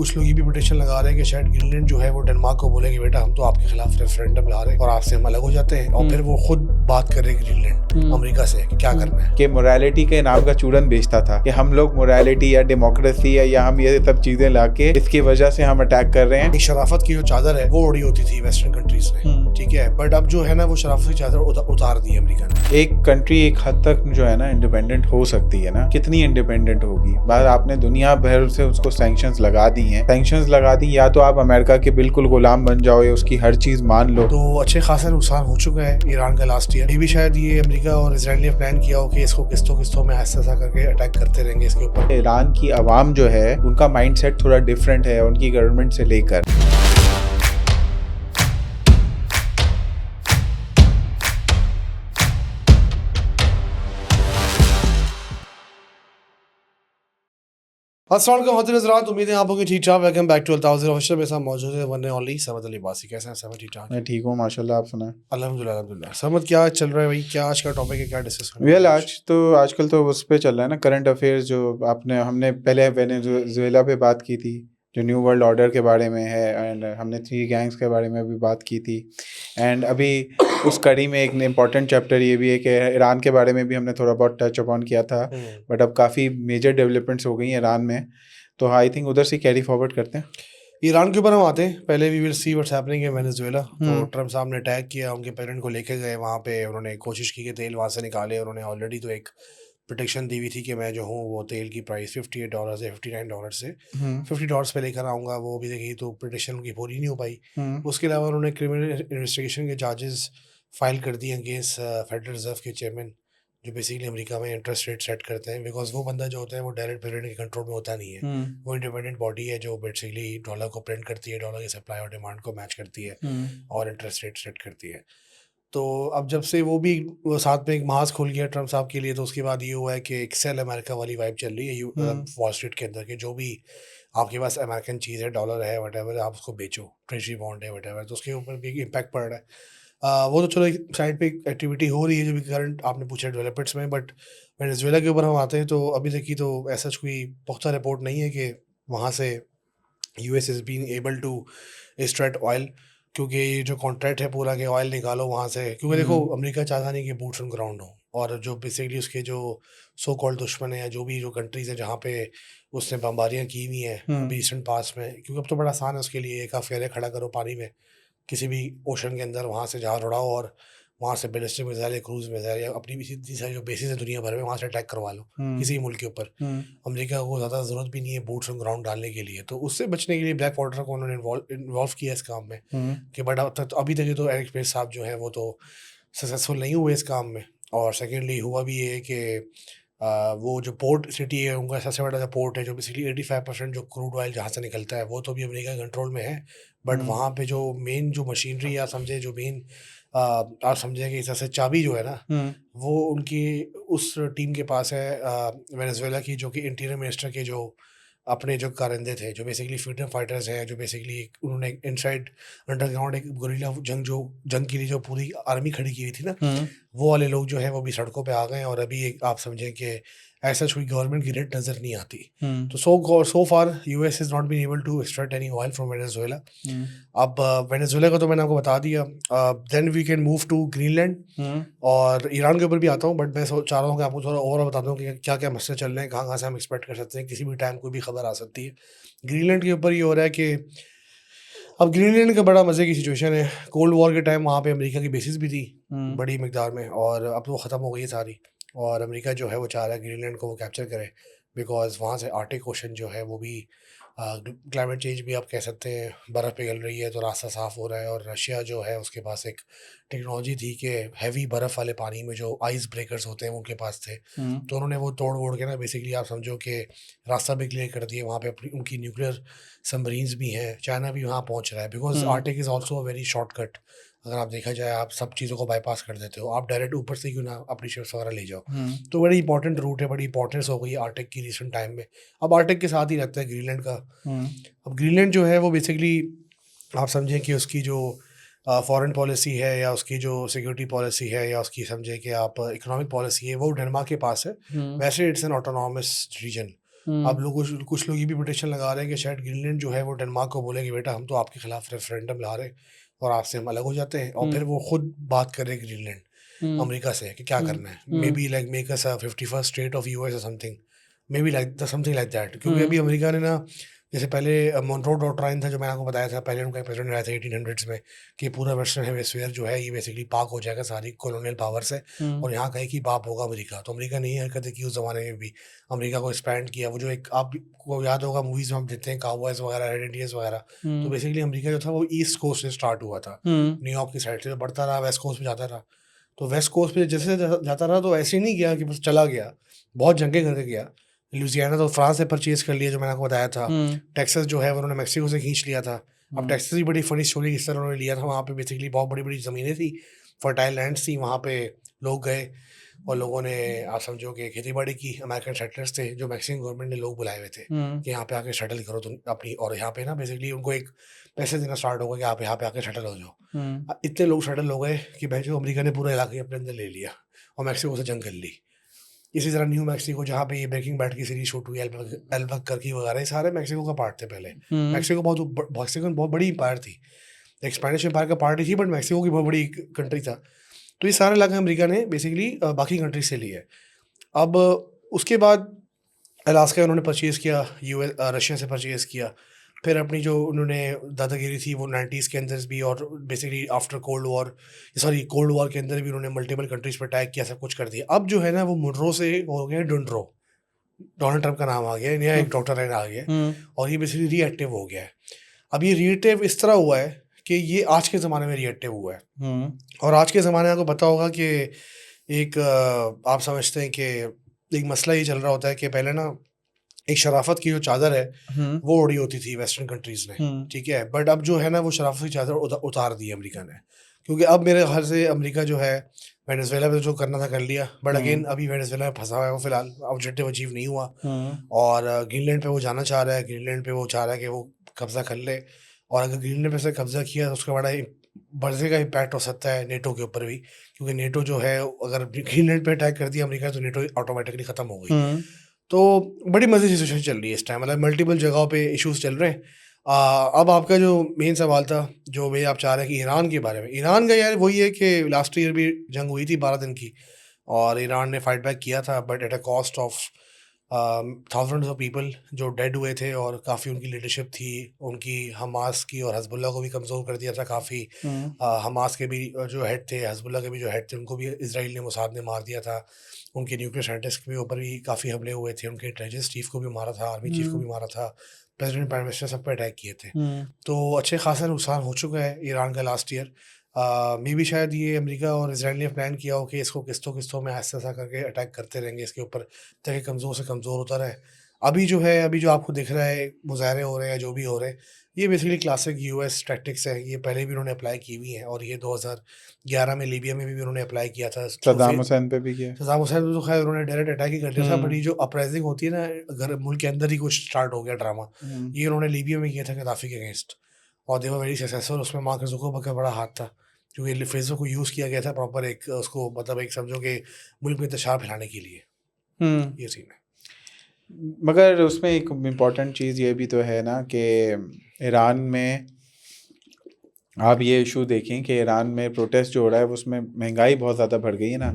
कुछ लोग ये भी पिटिशन लगा रहे हैं कि शायद ग्रीनलैंड जो है वो डेनमार्क को बोले कि बेटा हम तो आपके खिलाफ रेफरेंडम ला रहे हैं और आपसे हम अलग हो जाते हैं, और फिर वो खुद बात कर रहे हैं ग्रीनलैंड अमेरिका से कि क्या करना है। कि मोरालिटी के नाम का चूरन बेचता था कि हम लोग मोरालिटी या डेमोक्रेसी या हम ये सब चीजें लाके इसकी वजह से हम अटैक कर रहे हैं। शराफत की जो चादर है वो उड़ी होती थी वेस्टर्न कंट्रीज में, ठीक है, बट अब जो है ना वो शराफत की चादर उतार दी अमेरिका ने। एक कंट्री एक हद तक जो है ना इंडिपेंडेंट हो सकती है ना, कितनी इंडिपेंडेंट होगी। बाद आपने दुनिया भर से उसको सैंक्शंस लगा दी हैं, सैंक्शंस लगा दी, या तो आप अमेरिका के बिल्कुल गुलाम बन जाओ या उसकी हर चीज मान लो। तो अच्छे खासा नुकसान हो चुका है ईरान का लास्ट ईयर। ये भी शायद ये अमेरिका और इजराइल ने प्लान किया हो कि इसको किस्तों किस्तों में ऐसा करके अटैक करते रहेंगे इसके ऊपर। ईरान की आवाम जो है उनका माइंडसेट थोड़ा डिफरेंट है उनकी गवर्नमेंट से लेकर। अस्सलाम वालेकुम हज़रात, उम्मीद है आप लोग ठीक ठाक। Welcome back to Altaz official. मेरे साथ मौजूद है one and only Samad Ali Basi. कैसे हैं समद? ठीक ठाक? मैं ठीक हूँ माशाल्लाह, आप सुनाएं? अल्हम्दुलिल्लाह अल्हम्दुलिल्लाह। समद क्या चल रहा है भाई? क्या आज का टॉपिक है, क्या डिस्कस करना है? वेल आजकल तो उस पे चल रहा है ना, करंट अफेयर्स। जो हमने पहले वेनेजुएला पे बात की थी, जो न्यू वर्ल्ड ऑर्डर के बारे में है, एंड हमने 3 गैंग्स के बारे में भी बात की थी। एंड अभी उस कड़ी में एक इम्पॉर्टेंट चैप्टर ये भी है कि ईरान के बारे में भी हमने थोड़ा बहुत टच अपॉन किया था, बट अब काफ़ी मेजर डेवलपमेंट्स हो गई हैं ईरान में, तो आई थिंक उधर से कैरी फॉरवर्ड करते हैं। ईरान के ऊपर हम आते हैं। पहले we will see what's happening in Venezuela. तो ट्रम्प साहब ने अटैक किया, उनके पेरेंट को लेके गए वहाँ पे, उन्होंने कोशिश की कि तेल वहाँ से निकाले। उन्होंने ऑलरेडी तो एक प्रोटेक्शन दी हुई थी कि मैं जो हूँ वो तेल की प्राइस $58 से $59 से $50 पे लेकर आऊँगा। वो भी देखिए तो प्रोटेक्शन उनकी पूरी नहीं हो पाई। उसके अलावा उन्होंने क्रिमिनल इन्वेस्टिगेशन के चार्जेस फाइल कर दिए अगेंस्ट फेडरल रिजर्व के चेयरमैन, जो बेसिकली अमेरिका में इंटरेस्ट रेट सेट करते हैं। बिकॉज वो बंदा जो होता है वो डायरेक्ट प्रेसिडेंट के कंट्रोल में होता नहीं है। वो इंडिपेंडेंट बॉडी है जो बेसिकली डॉलर को प्रिंट करती है, डॉलर की सप्लाई और डिमांड को मैच करती है और इंटरेस्ट रेट सेट करती है। तो अब जब से वो साथ में एक महाज खुल गया ट्रम्प साहब के लिए, तो उसके बाद ये हुआ है कि एक सेल अमेरिका वाली वाइब चल रही है वॉल स्ट्रीट के अंदर, कि जो भी आपके पास अमेरिकन चीज़ है, डॉलर है, वट आप उसको बेचो, ट्रेजरी बॉन्ड है, वट तो उसके ऊपर भी इम्पैक्ट पड़ रहा है। वो तो चलो एक साइड पे एक्टिविटी हो रही है जो भी करंट आपने पूछा डेवलपमेंट्स में। बट वेनेजुएला के ऊपर हम आते हैं, तो अभी तक की तो ऐसा कोई पुख्ता रिपोर्ट नहीं है कि वहाँ से US is being able to extract oil, क्योंकि ये जो कॉन्ट्रैक्ट है पूरा कि ऑयल निकालो वहाँ से, क्योंकि देखो अमेरिका चाहता नहीं कि बूट्स ऑन ग्राउंड हो, और जो बेसिकली उसके जो सो कॉल्ड दुश्मन है या जो भी जो कंट्रीज़ हैं जहाँ पे उसने बमबारियाँ की हुई हैं अभी रिसेंट पास में, क्योंकि अब तो बड़ा आसान है उसके लिए, एक अफेयर खड़ा करो पानी में किसी भी ओशन के अंदर, वहाँ से जहाज उड़ाओ और वहाँ से बैलिस्टिक मिसाइल या क्रूज मिसाइल या अपनी भी सीधी सारी जो बेसिस है दुनिया भर में, वहाँ से अटैक करवा लो किसी मुल्क के ऊपर। अमेरिका को ज़्यादा ज़रूरत भी नहीं है बूट्स ऑन ग्राउंड डालने के लिए। तो उससे बचने के लिए ब्लैक वाटर को उन्होंने इन्वॉल्व किया इस काम में कि बट अब तक तो अभी तक ये तो एरिक स्पेस साहब जो है वो तो सक्सेसफुल नहीं हुए इस काम में। और सेकेंडली हुआ भी ये कि वो जो पोर्ट सिटी है उनका सबसे बड़ा जो पोर्ट है, जो बेसिकली 85% जो क्रूड ऑयल जहाँ से निकलता है वो तो भी अमेरिका के कंट्रोल में है। बट वहाँ पे जो मेन जो मशीनरी या समझे जो मेन आप समझे कि सबसे चाबी जो है ना, वो उनकी उस टीम के पास है वेनेजुएला की, जो कि इंटीरियर मिनिस्टर के जो अपने जो कारिंदे थे, जो बेसिकली फ्रीडम फाइटर्स हैं, जो बेसिकली उन्होंने इनसाइड अंडरग्राउंड एक गुरिल्ला जंग के लिए जो पूरी आर्मी खड़ी की हुई थी ना, वो वाले लोग जो है वो भी सड़कों पे आ गए हैं। और अभी एक आप समझें कि ऐसा कोई गवर्नमेंट की रेट नज़र नहीं आती। तो so far US is not been able to extract any oil from Venezuela. अब वेनेजुएला का तो मैंने आपको बता दिया। Then we can move to Greenland और ईरान के ऊपर भी आता हूँ, बट मैं चाह रहा हूँ कि आपको थोड़ा और बता दूँ कि क्या क्या मसले चल रहे हैं, कहाँ कहाँ से हम एक्सपेक्ट कर सकते हैं, किसी भी टाइम कोई भी खबर आ सकती है। ग्रीनलैंड के ऊपर ये हो रहा है कि अब ग्रीनलैंड का बड़ा मज़े की सिचुएशन है। कोल्ड वॉर के टाइम वहाँ पे अमेरिका की बेसिस भी थी बड़ी मिकदार में, और अब वो ख़त्म हो गई है सारी। और अमेरिका जो है वो चाह रहा है ग्रीनलैंड को वो कैप्चर करे, बिकॉज वहाँ से आर्टिक ओशन जो है वो भी क्लाइमेट चेंज भी आप कह सकते हैं, बर्फ़ पिघल रही है तो रास्ता साफ़ हो रहा है। और रशिया जो है उसके पास एक टेक्नोलॉजी थी कि हैवी बर्फ़ वाले पानी में जो आइस ब्रेकर्स होते हैं उनके पास थे, तो उन्होंने वो तोड़ वोड़ के ना बेसिकली आप समझो कि रास्ता भी क्लियर कर दिया। वहाँ पे अपनी उनकी न्यूक्लियर सबमरीन्स भी हैं, चाइना भी वहाँ पहुँच रहा है, because Arctic is also a very shortcut. अगर आप देखा जाए आप सब चीज़ों को बाईपास कर देते हो, आप डायरेक्ट ऊपर से क्यों ना अपनी शिप्स वगैरह ले जाओ। तो बड़ी इंपॉर्टेंट रूट है, बड़ी इंपॉर्टेंस हो गई है आर्टिक की रिसेंट टाइम में। अब आर्टिक के साथ ही रहता है ग्रीनलैंड का। अब ग्रीनलैंड जो है वो बेसिकली आप समझें कि उसकी जो फॉरेन पॉलिसी है या उसकी जो सिक्योरिटी पॉलिसी है या उसकी समझे कि आप इकोनॉमिक पॉलिसी है, वो डेनमार्क के पास है। वैसे इट्स एन ऑटोनॉमस रीजन, अब लोग कुछ लोग ये भी पिटिशन लगा रहे हैं कि शायद ग्रीनलैंड जो है वो डेनमार्क को बोले कि बेटा हम तो आपके खिलाफ रेफरेंडम ला रहे हैं और आपसे हम अलग हो जाते हैं, और फिर वो खुद बात कर रहे हैं ग्रीनलैंड अमेरिका से कि क्या करना है, maybe like make us a 51st state of US और something, maybe like something like that. क्योंकि अभी अमेरिका ने ना, जैसे पहले मोनरो डॉक्ट्राइन था जो मैंने आपको बताया था, पहले उनका प्रेसिडेंट आया था 1800s में कि पूरा वेस्टर्न हेमिस्फीयर जो है ये बेसिकली पाक हो जाएगा सारी कॉलोनियल पावर से, और यहाँ कहीं की बाप होगा अमेरिका। तो अमेरिका ने ये हरकतें की उस ज़माने में भी, अमेरिका को एक्सपैंड किया। वो जो एक आपको याद होगा मूवीज़ में हम देखते हैं काउबॉयज वगैरह, रेड इंडियंस वगैरह, तो बेसिकली अमेरिका जो था वो ईस्ट कोस्ट से स्टार्ट हुआ था, न्यूयॉर्क की साइड से बढ़ता रहा, वेस्ट कोस्ट पे जाता रहा। तो वेस्ट कोस्ट पे जैसे जाता रहा तो ऐसे ही नहीं गया कि बस चला गया, बहुत जंगें करके गया। लुजियाना तो फ्रांस से परचेज कर लिया जो मैंने आपको बताया था। टेक्सास जो है उन्होंने मैक्सिको से खींच लिया था। अब टेक्सास की बड़ी फनी स्टोरी किस तरह उन्होंने लिया था, वहाँ पे बेसिकली बहुत बड़ी बड़ी ज़मीनें थी, फर्टाइल लैंड्स थी, वहाँ पे लोग गए और लोगों ने आप समझो कि खेती बाड़ी की। अमेरिकन सेटलर्स थे जो मैक्सिकन गवर्नमेंट ने लोग बुलाए हुए थे कि यहाँ पे आके सेटल करो तुम अपनी, और यहाँ पे ना बेसिकली उनको एक पैसे देना स्टार्ट होगा कि आप यहाँ पे आके सेटल हो जाओ। इतने लोग सेटल हो गए कि जो अमेरिका ने पूरा इलाके अपने अंदर ले लिया और मैक्सिको से जंग कर ली। इसी तरह न्यू मैक्सिको जहाँ पे ये ब्रेकिंग बैड की सीरीज शूट हुई, एल्बकर्की वगैरह, ये सारे मैक्सिको का पार्ट थे पहले। मैक्सिको बहुत बड़ी एम्पायर थी, एक स्पेनिश एम्पायर का पार्ट ही थी, बट मैक्सिको की बहुत बड़ी कंट्री था। तो ये सारे इलाके अमेरिका ने बेसिकली बाकी कंट्री से लिए। अब उसके बाद अलास्का उन्होंने परचेज़ किया, यूएस रशिया से परचेज़ किया। फिर अपनी जो उन्होंने दादागिरी थी वो 90s के अंदर भी, और बेसिकली आफ्टर कोल्ड वॉर के अंदर भी उन्होंने मल्टीपल कंट्रीज पर अटैक किया, सब कुछ कर दिया। अब जो है ना वो मुनरो से हो गया डुनरो, डोनाल्ड ट्रंप का नाम आ गया, नया एक डॉक्टर आ गया, और ये बेसिकली रीएक्टिव हो गया है। अब ये रीएक्टिव इस तरह हुआ है कि ये आज के ज़माने में रिएक्टिव हुआ है, और आज के ज़माने में आपको पता होगा कि एक आप समझते हैं कि एक मसला ये चल रहा होता है कि पहले ना एक शराफत की जो चादर है वो उड़ी होती थी वेस्टर्न कंट्रीज ने, ठीक है, बट अब जो है ना वो शराफत की चादर उतार दी है अमेरिका ने। क्योंकि अब मेरे ख्याल से अमेरिका जो है वेनेजुएला में जो करना था कर लिया, बट अगेन अभी वेनेजुएला में फंसा हुआ है वो, फिलहाल ऑब्जेक्टिव अचीव नहीं हुआ, और ग्रीनलैंड पे वो जाना चाह रहा है। ग्रीनलैंड पे वो चाह रहा है कि वो कब्जा कर ले, और अगर ग्रीनलैंड पे से कब्जा किया तो उसका बड़ा बड़े का इम्पैक्ट हो सकता है नेटो के ऊपर भी, क्योंकि नेटो जो है अगर ग्रीनलैंड पे अटैक कर दिया अमेरिका तो नेटो ऑटोमेटिकली ख़त्म हो गई। तो बड़ी मज़े की सिचुएशन चल रही है इस टाइम, मतलब मल्टीपल जगहों पे इश्यूज चल रहे हैं। अब आपका जो मेन सवाल था जो भाई आप चाह रहे हैं कि ईरान के बारे में, ईरान का यार वही है कि लास्ट ईयर भी जंग हुई थी 12 दिन की, और ईरान ने फाइट बैक किया था, but at a cost of thousands of people जो डेड हुए थे, और काफ़ी उनकी लीडरशिप थी उनकी हमास की, और हजबुल्ला को भी कमज़ोर कर दिया था काफ़ी। हमास के भी जो हेड थे, हजबुल्ला के भी जो हेड थे, उनको भी इसराइल ने मोसाद ने मार दिया था। उनके न्यूक्लियर साइंटिस्ट के ऊपर भी काफ़ी हमले हुए थे, उनके इंटेलिजेंस चीफ को भी मारा था, आर्मी चीफ को भी मारा था, प्रेसिडेंट प्राइम मिनिस्टर सब पे अटैक किए थे। तो अच्छे खासा नुकसान हो चुका है ईरान का लास्ट ईयर। मे भी शायद ये अमेरिका और इसराइल ने प्लान किया हो कि इसको किस्तों किस्तों में ऐसा ऐसा करके अटैक करते रहेंगे इसके ऊपर, ताकि कमज़ोर से कमज़ोर होता रहे। अभी जो आपको दिख रहा है मुजाहरे हो रहे हैं जो भी हो रहे हैं, ये बेसिकली क्लासिक यूएस टैक्टिक्स है। ये पहले भी उन्होंने अप्लाई की हुई हैं, और ये 2011 में लीबिया में भी उन्होंने अप्लाई किया था। सद्दाम हुसैन पे भी किया। सद्दाम हुसैन पे तो खैर उन्होंने डायरेक्ट अटैक ही कर दिया था, बट ये जो अपराइजिंग होती है ना, अगर मुल्क के अंदर ही कुछ स्टार्ट हो गया ड्रामा, ये उन्होंने लीबिया में किया था गद्दाफी के अगेंस्ट, और दे वर वेरी सक्सेसफुल। उसमें मार्क ज़ुकरबर्ग का बड़ा हाथ था, क्योंकि फेसबुक को यूज़ किया गया था प्रॉपर एक उसको, मतलब एक समझो कि मुल्क में इंतशार फैलाने के लिए। ये सीन है। मगर उसमें एक इम्पॉर्टेंट चीज़ ये भी तो है ना कि ईरान में आप ये इशू देखें कि ईरान में प्रोटेस्ट जो हो रहा है उसमें महंगाई बहुत ज़्यादा बढ़ गई है ना।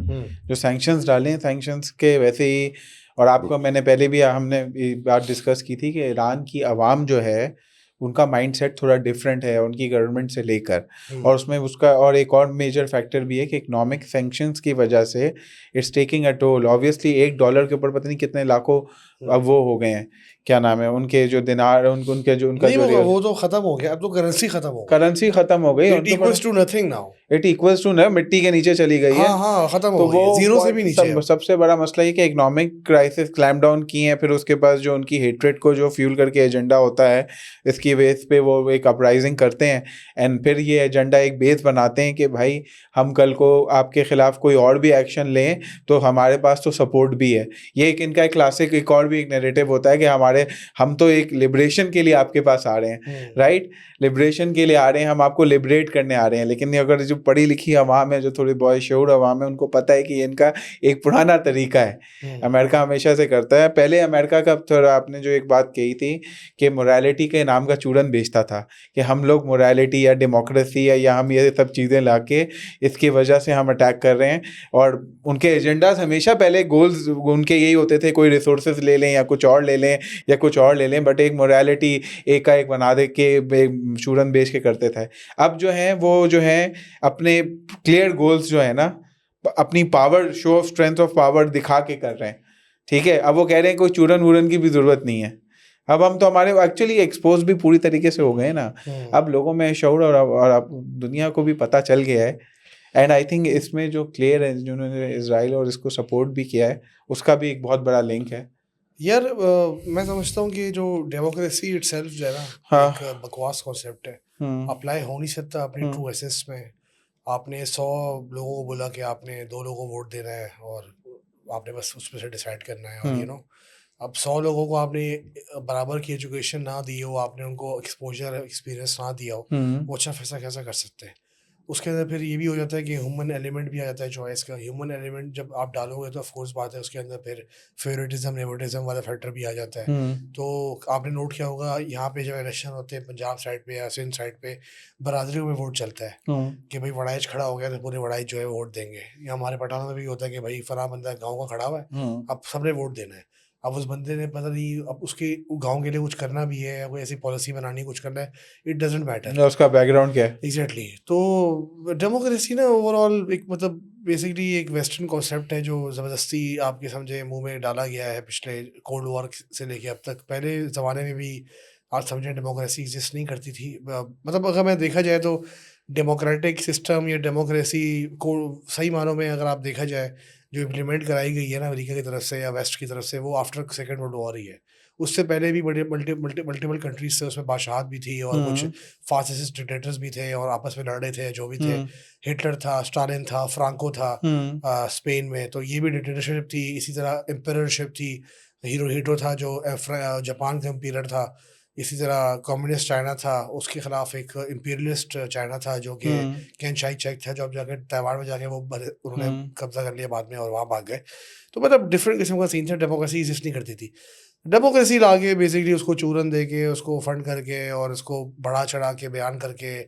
जो सैंक्शंस डाले हैं, सैंक्शंस के वैसे ही, और आपको मैंने पहले भी हमने बात डिस्कस की थी कि ईरान की आवाम जो है उनका माइंडसेट थोड़ा डिफरेंट है उनकी गवर्नमेंट से लेकर, और उसमें उसका और एक और मेजर फैक्टर भी है कि इकोनॉमिक सैंक्शंस की वजह से it's taking a toll. Obviously $1 के ऊपर पता नहीं कितने लाखों अब वो हो गए हैं, क्या नाम है उनके जो दिनार, उनके जो उनका जो वो तो खत्म हो गया, अब तो करेंसी खत्म हो गई, करेंसी खत्म हो गई, it equals to nothing now, it equals to न मिट्टी के नीचे चली गई है। हाँ खत्म तो हो गई है, जीरो से भी नीचे। सबसे बड़ा मसला ये कि इकोनॉमिक क्राइसिस क्लैम्प डाउन की है, फिर उसके पास जो उनकी हेट्रेड को जो फ्यूल करके एजेंडा होता है, इसकी बेस पे वो एक अपराइजिंग करते हैं, एंड फिर ये एजेंडा एक बेस बनाते हैं कि भाई हम कल को आपके खिलाफ कोई और भी एक्शन लें तो हमारे पास तो सपोर्ट भी है। ये एक इनका एक क्लासिक एक और भी एक नैरेटिव होता है कि हमारे रहे हैं, हम तो एक लिबरेशन के लिए आपके पास आ रहे हैं, राइट, लिबरेशन के लिए आ रहे हैं, हम आपको लिबरेट करने आ रहे हैं। लेकिन अगर जो पढ़ी लिखी अवाम है, जो थोड़ी बॉयशूर अवाम है, उनको पता है कि इनका एक पुराना तरीका है, अमेरिका हमेशा से करता है। पहले अमेरिका का, थोड़ा आपने जो एक बात कही थी कि मोरालिटी के नाम का चूरन बेचता था, कि हम लोग मोरालिटी या डेमोक्रेसी या हम ये सब चीज़ें लाके इसकी वजह से हम अटैक कर रहे हैं। और उनके एजेंडाज हमेशा पहले गोल्स उनके यही होते थे, कोई रिसोर्सेज ले लें या कुछ और ले लें या कुछ और ले लें, बट एक मोरालिटी एक का एक बना दे के चूरन बेच के करते थे। अब जो है वो जो है अपने क्लियर गोल्स जो है ना, अपनी power, show off strength of power दिखा के कर रहे हैं, ठीक है। अब वो कह रहे हैं कोई चूरन वूरन की भी ज़रूरत नहीं है। अब हम तो हमारे एक्चुअली एक्सपोज भी पूरी तरीके से हो गए ना, अब लोगों में शऊर और अब दुनिया को भी पता चल गया है। एंड आई थिंक इसमें जो क्लियर है, जिन्होंने इजराइल और इसको सपोर्ट भी किया है, उसका भी एक बहुत बड़ा लिंक है यार। मैं समझता हूँ कि जो डेमोक्रेसी इटसेल्फ जो है ना, हाँ। एक बकवास कॉन्सेप्ट है, अप्लाई हो नहीं सकता अपनी ट्रू एसेंस में। आपने 100 लोगों को बोला कि आपने 2 लोगों को वोट देना है और आपने बस उसमें से डिसाइड करना है, और अब 100 लोगों को आपने बराबर की एजुकेशन ना दी हो, आपने उनको एक्सपोजर एक्सपीरियंस ना दिया हो, वो अच्छा फैसला कैसा कर सकते हैं? उसके अंदर फिर ये भी हो जाता है कि ह्यूमन एलिमेंट भी आ जाता है चॉइस का। ह्यूमन एलिमेंट जब आप डालोगे तो ऑफकोर्स बात है, उसके अंदर फिर फेवरेटिज्म नेपोटिज्म वाला फैक्टर भी आ जाता है। तो आपने नोट किया होगा, यहाँ पे जब इलेक्शन होते हैं पंजाब साइड पे या सिंध साइड पे, बरादरी में वोट चलता है कि भाई वड़ाइच खड़ा हो गया तो पूरे वड़ाइच जो है वोट देंगे। या हमारे पठानों में भी होता है कि भाई फला बंदा गाँव का खड़ा हुआ है, अब सबने वोट देना है। अब उस बंदे ने पता नहीं अब उसके गांव के लिए कुछ करना भी है या कोई ऐसी पॉलिसी बनानी, कुछ करना है, इट डजेंट मैटर उसका बैकग्राउंड क्या है। एग्जैक्टली। तो डेमोक्रेसी ना ओवरऑल एक मतलब बेसिकली एक वेस्टर्न कॉन्सेप्ट है जो ज़बरदस्ती आपके समझे मुंह में डाला गया है पिछले कोल्ड वॉर से लेके अब तक। पहले ज़माने में भी आप समझें डेमोक्रेसी एग्जिस्ट नहीं करती थी। मतलब अगर मैं देखा जाए तो डेमोक्रेटिक सिस्टम या डेमोक्रेसी को सही मानों में अगर आप देखा जाए, जो इम्प्लीमेंट कराई गई है ना अमेरिका की तरफ से या वेस्ट की तरफ से, वो आफ्टर सेकेंड वर्ल्ड वॉर ही है। उससे पहले भी बड़े मल्टीपल कंट्रीज थे, उसमें बादशाहत भी थी और कुछ फासिस्ट डिक्टेटर्स भी थे और आपस में लड़ रहे थे, जो भी थे। हिटलर था, स्टालिन था, फ्रांको था स्पेन में, तो ये भी डिक्टेटरशिप थी। इसी तरह एम्पररशिप थी, हिरोहिटो था जो जापान का एम्पीरियर था। इसी तरह कम्युनिस्ट चाइना था, उसके खिलाफ एक इम्पीरियलिस्ट चाइना था जो कि कैन शाई चेक था, जो अब जाकर तैवान में जाके वो उन्होंने कब्जा कर लिया बाद में और वहाँ भाग गए। तो मतलब डिफरेंट किस्म का सीन था। डेमोक्रेसी एग्जिस्ट नहीं करती थी। डेमोक्रेसी ला के बेसिकली उसको चूरन दे के, उसको फंड करके और उसको बढ़ा चढ़ा के बयान करके,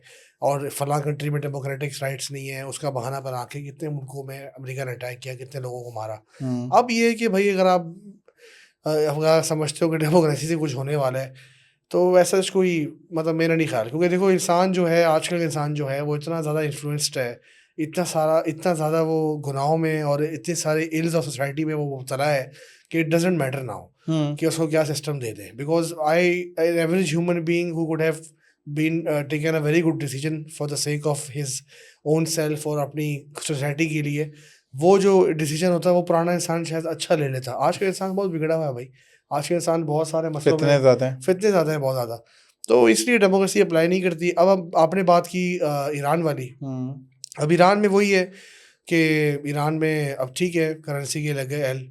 और फलां कंट्री में डेमोक्रेटिक राइट्स नहीं है उसका बहाना बना के कितने मुल्कों में अमेरिका ने अटैक किया, कितने लोगों को मारा। अब ये है कि भाई अगर आप अगर समझते हो कि डेमोक्रेसी से कुछ होने वाला है, तो वैसा कोई मतलब मेरा नहीं ख्याल। क्योंकि देखो इंसान जो है, आजकल का इंसान जो है वो इतना ज़्यादा इन्फ्लुएंस्ड है, इतना ज़्यादा वो गुनाहों में और इतने सारे इल्स ऑफ सोसाइटी में वो मुब्तला है कि इट डजेंट मैटर नाउ कि उसको क्या सिस्टम दे दें। Because an average human being who could have been taken a very good decision for the sake of his own self और अपनी सोसाइटी के लिए, वो जो डिसीजन होता है वो पुराना इंसान शायद अच्छा ले लेता। आज का इंसान बहुत बिगड़ा हुआ है भाई। आज के इंसान बहुत सारे मसलों में फितने ज़्यादा हैं, बहुत ज़्यादा। तो इसलिए डेमोक्रेसी अप्लाई नहीं करती। अब आपने बात की ईरान वाली। अब ईरान में वही है कि ईरान में अब ठीक है करेंसी के लगे एल।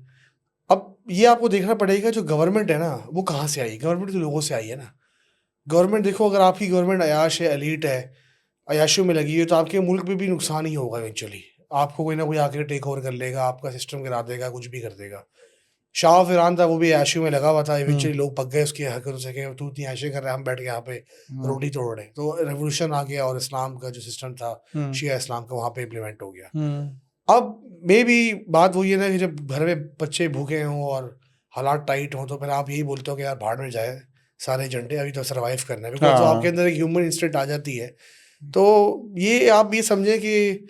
अब ये आपको देखना पड़ेगा जो गवर्नमेंट है ना वो कहाँ से आई। गवर्नमेंट तो लोगों से आई है ना। गवर्नमेंट देखो, अगर आपकी गवर्नमेंट अयाश है, एलीट है, अयाशियों में लगी है, तो आपके मुल्क में भी नुकसान ही होगा इवेंचुअली। आपको कोई ना कोई आके टेक ओवर कर लेगा, आपका सिस्टम गिरा देगा, कुछ भी कर देगा। शाह ऑफ ईरान था, वो भी ऐशों में लगा हुआ था। इवेंचुअली लोग पक गए उसकी हरकतों से कि तू इतनी ऐशें कर रहा है, हम बैठ के यहाँ पे रोटी तोड़ रहे हैं। तो रेवोल्यूशन आ गया और इस्लाम का जो सिस्टम था शिया इस्लाम का वहाँ पे इम्प्लीमेंट हो गया। अब मे भी बात वही है ना कि जब घर में बच्चे भूखे हों और हालात टाइट हों, तो फिर आप यही बोलते हो कि यार भाड़ में जाए सारे झंडे, अभी तो सर्वाइव करना है। बिकॉज तो आपके अंदर एक ह्यूमन इंस्टिंक्ट आ जाती है। तो ये आप ये समझें कि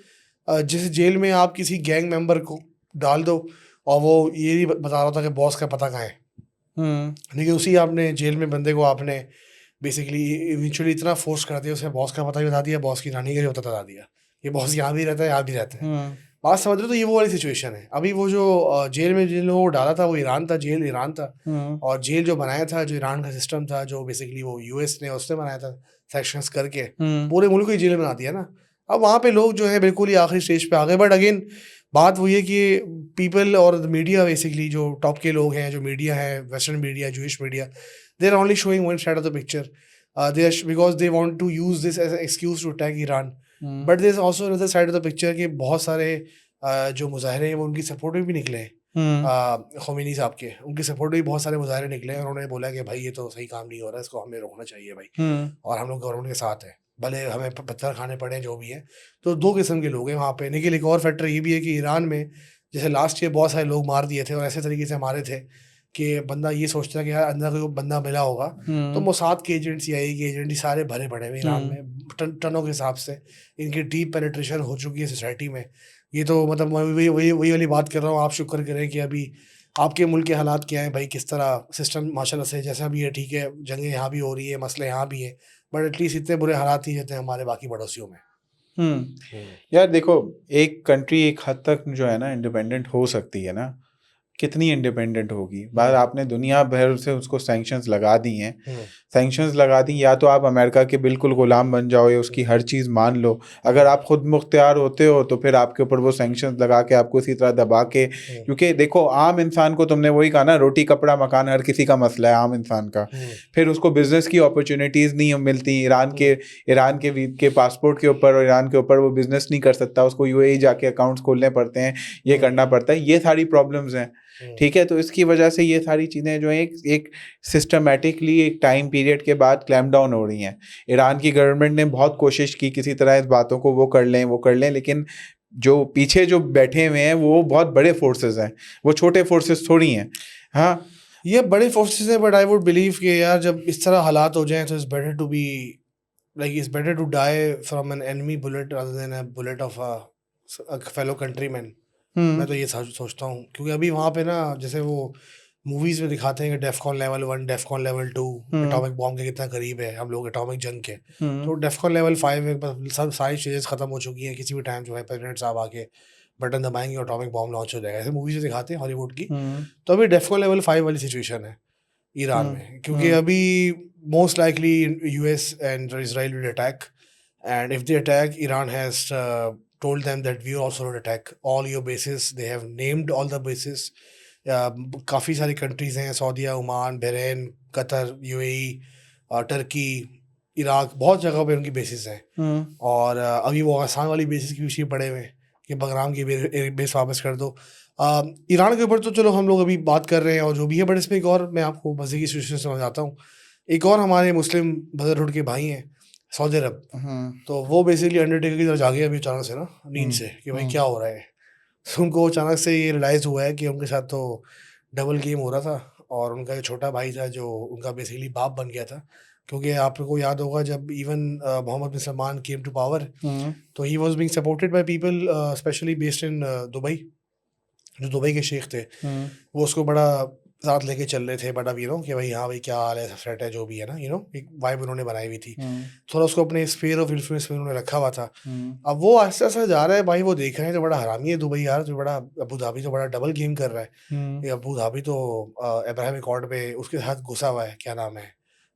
जिस जेल में आप किसी गैंग मेंबर को डाल दो और वो ये बता रहा था कि बॉस का पता कहाँ है, लेकिन उसी आपने जेल में बंदे को आपने बेसिकली इवेंचुअली इतना फोर्स कर दिया, उसने बॉस का पता भी बता दिया, बॉस की नानी का भी पता बता दिया, ये बॉस यहाँ भी रहता है, यहाँ भी रहता है। बात समझ रहे हो? तो ये वो वाली सिचुएशन है। अभी वो जो जेल में जिन लोगों को डाला था वो ईरान था, जेल ईरान था, और जेल जो बनाया था, जो ईरान का सिस्टम था, जो बेसिकली वो यूएस ने उसने बनाया था सेक्शंस करके, पूरे मुल्क को ही जेल बना दिया ना। अब वहाँ पे लोग जो है बिल्कुल ही आखिरी स्टेज पे आ गए, बट अगेन बात वही है कि पीपल और मीडिया बेसिकली जो टॉप के लोग हैं, जो मीडिया है, western media, Jewish media, they are only showing one side of the picture, because they want to use this as excuse to attack Iran, but there is also another side of the picture कि बहुत सारे जो मुजाहरे हैं वो उनकी support में भी निकले हैं, खोमेनी साहब के, उनके सपोर्ट में भी बहुत सारे मुजाहरे निकले हैं और उन्होंने बोला कि भाई ये तो सही काम नहीं हो रहा, इसको हमें रोकना चाहिए भाई, और हम लोग गवर्नमेंट के साथ हैं, भले हमें पत्थर खाने पड़े जो भी है। तो दो किस्म के लोग हैं वहाँ पे। लेकिन एक और फैक्टर ये भी है कि ईरान में जैसे लास्ट ईयर बहुत सारे लोग मार दिए थे और ऐसे तरीके से मारे थे कि बंदा ये सोचता है कि यार अंदर कोई बंदा मिला होगा, तो मोसाद के एजेंट, CIA के एजेंट सारे भरे पड़े हुए ईरान में टनों के हिसाब से, इनकी डीप पेनिट्रेशन हो चुकी है सोसाइटी में। ये तो मतलब मैं वही वही वाली बात कर रहा हूँ, आप शुक्र करें कि अभी आपके मुल्क के हालात क्या हैं भाई, किस तरह सिस्टम माशाल्लाह से जैसा भी है ठीक है, जंगें यहाँ भी हो रही है, मसले यहाँ भी हैं, बट एटलीस्ट इतने बुरे हालात नहीं रहते हमारे बाकी पड़ोसियों में। यार देखो, एक कंट्री एक हद तक जो है ना इंडिपेंडेंट हो सकती है ना, कितनी इंडिपेंडेंट होगी बात, आपने दुनिया भर से उसको सैंक्शंस लगा दी हैं, सैंक्शंस लगा दी, या तो आप अमेरिका के बिल्कुल गुलाम बन जाओ या उसकी हर चीज़ मान लो, अगर आप खुद मुख्तियार होते हो तो फिर आपके ऊपर वो सैंक्शंस लगा के आपको इसी तरह दबा के, क्योंकि देखो आम इंसान को, तुमने वही कहा ना, रोटी कपड़ा मकान हर किसी का मसला है आम इंसान का, फिर उसको बिजनेस की अपॉर्चुनिटीज़ नहीं मिलती, ईरान के पासपोर्ट के ऊपर और ईरान के ऊपर वो बिजनेस नहीं कर सकता, उसको UAE जाके अकाउंट्स खोलने पड़ते हैं, ये करना पड़ता है, ये सारी प्रॉब्लम्स हैं, ठीक है। तो इसकी वजह से ये सारी चीज़ें जो हैं एक सिस्टमेटिकली एक टाइम पीरियड के बाद क्लैम्प डाउन हो रही हैं। ईरान की गवर्नमेंट ने बहुत कोशिश की किसी तरह इस बातों को वो कर लें, लेकिन जो पीछे जो बैठे हुए हैं वो बहुत बड़े फोर्सेस हैं, वो छोटे फोर्सेस थोड़ी हैं। हाँ, ये बड़े फोर्सेस हैं, बट आई वुड बिलीव कि यार जब इस तरह हालात हो जाएं तो it's better to be it's better to die from an enemy bullet rather than a bullet of a fellow countryman। मैं तो ये सोचता हूँ, क्योंकि अभी वहाँ पे ना जैसे वो मूवीज में दिखाते हैं कि डेफकॉन लेवल 1, डेफकॉन लेवल 2 एटॉमिक बॉम्ब के कितना करीब है हम लोग एटॉमिक जंग के, तो डेफकॉन लेवल 5 में सब सारी चीज़ें खत्म हो चुकी हैं, किसी भी टाइम जो है प्रेसिडेंट साहब आके बटन दबाएंगे और एटॉमिक बॉम्ब लॉन्च हो जाएगा, ऐसे मूवीज में दिखाते हैं हॉलीवुड की। तो अभी डेफकॉन लेवल 5 वाली सिचुएशन है ईरान में, क्योंकि अभी most likely US and Israel will attack, and if they attack, Iran has told them that we also will attack all your bases। They have named all the bases। काफ़ी सारी countries हैं, Saudia, Oman, Bahrain, Qatar, UAE, Turkey, Iraq, बहुत जगह पे उनकी basis हैं। और अभी वो आसान वाली बेसिस के पीछे पड़े हुए हैं कि बगराम की बेस वापस कर दो। ईरान के ऊपर तो चलो हम लोग अभी बात कर रहे हैं और जो भी है, बट इसमें एक और मैं आपको मज़े की सिचुएशन समझाता हूँ। एक और हमारे मुस्लिम ब्रदरहुड के भाई हैं सऊदी अरब, तो वो बेसिकली अंडरटेकर की तरह जागे अभी अचानक से ना नींद से कि भाई क्या हो रहा है। तो उनको अचानक से ये रियलाइज़ हुआ है कि उनके साथ तो डबल गेम हो रहा था, और उनका जो छोटा भाई था जो उनका बेसिकली बाप बन गया था, क्योंकि आपको याद होगा जब even Mohammed bin Salman came to power, तो he was being supported by people specially based in Dubai, जो दुबई के शेख थे, वो उसको बड़ा साथ लेके चल रहे थे, बट अब कि भाई हाँ भाई क्या हाल है, सेट है, जो भी है ना, एक वाइब उन्होंने बनाई हुई थी, थोड़ा उसको अपने स्फीयर ऑफ इन्फ्लुएंस में उन्होंने रखा हुआ था। अब वो आस्ते आस्ते जा रहा है भाई, वो देख रहे हैं तो बड़ा हरामी है दुबई यार, तो बड़ा अबू धाबी तो बड़ा डबल गेम कर रहा है। ये अबू धाबी तो अब्राहम अकॉर्ड पे उसके साथ घुसा हुआ है, क्या नाम है,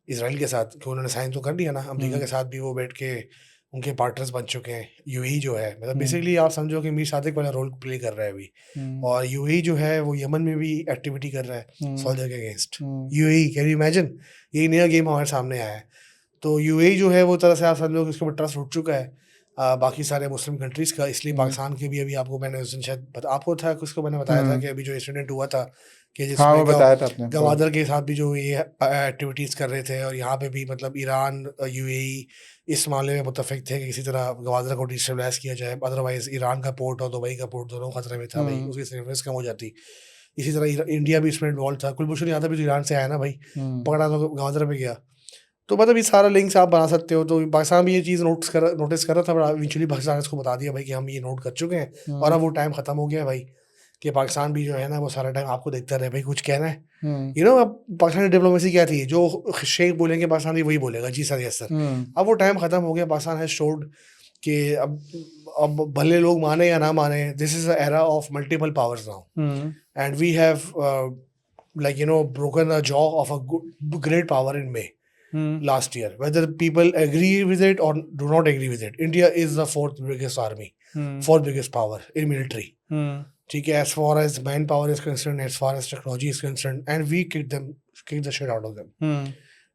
इसराइल के साथ, कि उन्होंने साइन तो कर लिया ना, अमेरिका के साथ भी वो बैठ के उनके पार्टनर्स बन चुके हैं। UAE जो है, मतलब बेसिकली आप समझो कि मीर सादिक वाला रोल प्ले कर रहा है अभी, और UAE जो है वो यमन में भी एक्टिविटी कर रहा है सऊदी के against. UAE, can you imagine, ये नया गेम हमारे सामने आया है। तो UAE जो है वो तरह से आप समझो कि उसके ऊपर ट्रस्ट उठ चुका है बाकी सारे मुस्लिम कंट्रीज़ का, इसलिए पाकिस्तान के भी अभी आपको मैंने उस दिन शायद आपको था उसको मैंने बताया था कि अभी जो इंसिडेंट हुआ था कि जिसमें गवादर के साथ भी जो ये एक्टिविटीज़ कर रहे थे, और यहाँ पे भी मतलब ईरान UAE इस मामले में मुत्तफिक थे कि किसी तरह गवादर को डिस्टेबलाइज किया जाए, अदरवाइज ईरान का पोर्ट और दुबई का पोर्ट दोनों खतरे में था भाई, उसकी सर्विस कम हो जाती। इसी तरह इंडिया भी इसमें इन्वॉल्व था, कुलभूषण यादव भी तो ईरान से आया ना भाई, पकड़ा तो गवादर पे गया। तो मतलब ये सारा लिंक्स आप बना सकते हो। तो पाकिस्तान भी ये चीज़ नोटिस कर रहा था, बट इवेंचुअली पाकिस्तान ने इसको बता दिया भाई कि हम ये नोट कर चुके हैं, और अब वो टाइम ख़त्म हो गया है भाई कि पाकिस्तान भी जो है ना वो सारा टाइम आपको देखता रहे भाई कुछ कहना है। अब पाकिस्तानी डिप्लोमेसी क्या थी, जो शेख बोलेंगे पाकिस्तान वही बोलेगा, जी सर यस सर। अब वो टाइम ख़त्म हो गया, पाकिस्तान हैज शोड कि अब भले लोग माने या ना माने, this is a era of multiple powers now, and we have broken a jaw of a great power in May. last year. Whether people agree with it or do not agree with it, India is the fourth biggest army, fourth biggest power in military. ठीक है, as far as manpower is concerned, as far as technology is concerned, and we kicked the shit out of them.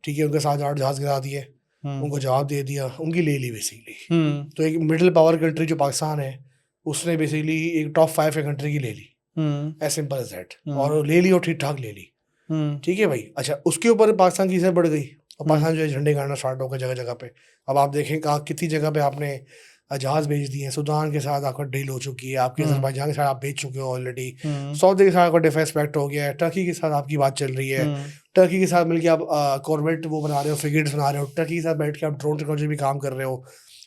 ठीक है, उनके साथ 8 जहाज गिरा दिए, उनको जवाब दे दिया, उनकी ले ली बेसिकली. तो एक मिडिल पावर कंट्री जो पाकिस्तान है, उसने बेसिकली एक टॉप 5 के कंट्री की ले ली. As simple as that. और ले ली और ठीक ठाक ले ली. ठीक है भाई. अच्छा, उसके ऊपर पाकिस्तान की इज्जत बढ़ गई और पाकिस्तान जो है झंडे गाड़ना स्टार्ट हो गया जगह जगह पे. अब आप देखें कहाँ कितनी जगह पे आपने जहाज भेज दिए हैं. सूडान के साथ आपका डील हो चुकी है, आपके अज़रबैजान के साथ आप भेज चुके हो ऑलरेडी, सऊदी के साथ आपका डिफेंस पैक्ट हो गया है, टर्की के साथ आपकी बात चल रही है, टर्की के साथ मिलकर आप कॉर्वेट वो बना रहे हो, फ्रिगेट्स बना रहे हो, टर्की के साथ बैठ के आप ड्रोन टेक्नोलॉजी भी काम कर रहे हो,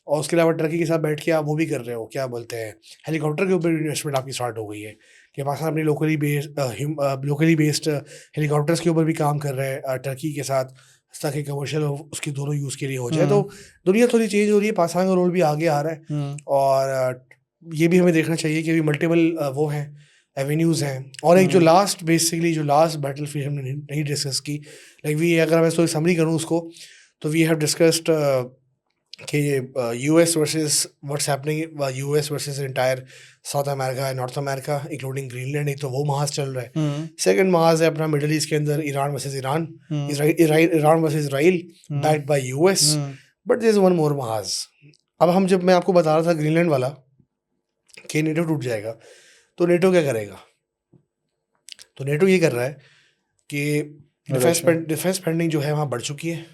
और उसके अलावा टर्की के साथ बैठ के आप वो भी कर रहे हो, क्या बोलते हैं, हेलीकॉप्टर के ऊपर इन्वेस्टमेंट आपकी स्टार्ट हो गई है कि पाकिस्तान अपनी लोकली बेस्ड हेलीकॉप्टर्स के ऊपर भी काम कर रहे हैं टर्की के साथ, ताकि कमर्शियल उसकी दोनों यूज़ के लिए हो जाए. तो दुनिया थोड़ी चेंज हो रही है, पाकिस्तान का रोल भी आगे आ रहा है. और ये भी हमें देखना चाहिए कि अभी मल्टीपल वो हैं एवेन्यूज़ हैं. और एक जो लास्ट बैटल फील्ड हमने नहीं डिस्कस की, अगर मैं इसको समरी करूँ उसको, तो वी हैव डिस्कस्ड कि US versus what's happening US versus entire south America and north America including Greenland. एक तो वो महाज चल रहा है. सेकंड महाज है अपना मिडिल ईस्ट के अंदर Iran versus Iran, Iran versus Israel backed by US. But there is one more महाज. अब जब मैं आपको बता रहा था ग्रीनलैंड वाला कि नेटो टूट जाएगा, तो नेटो क्या करेगा? तो नेटो ये कर रहा है कि डिफेंस स्पेंडिंग जो है वहाँ बढ़ चुकी है,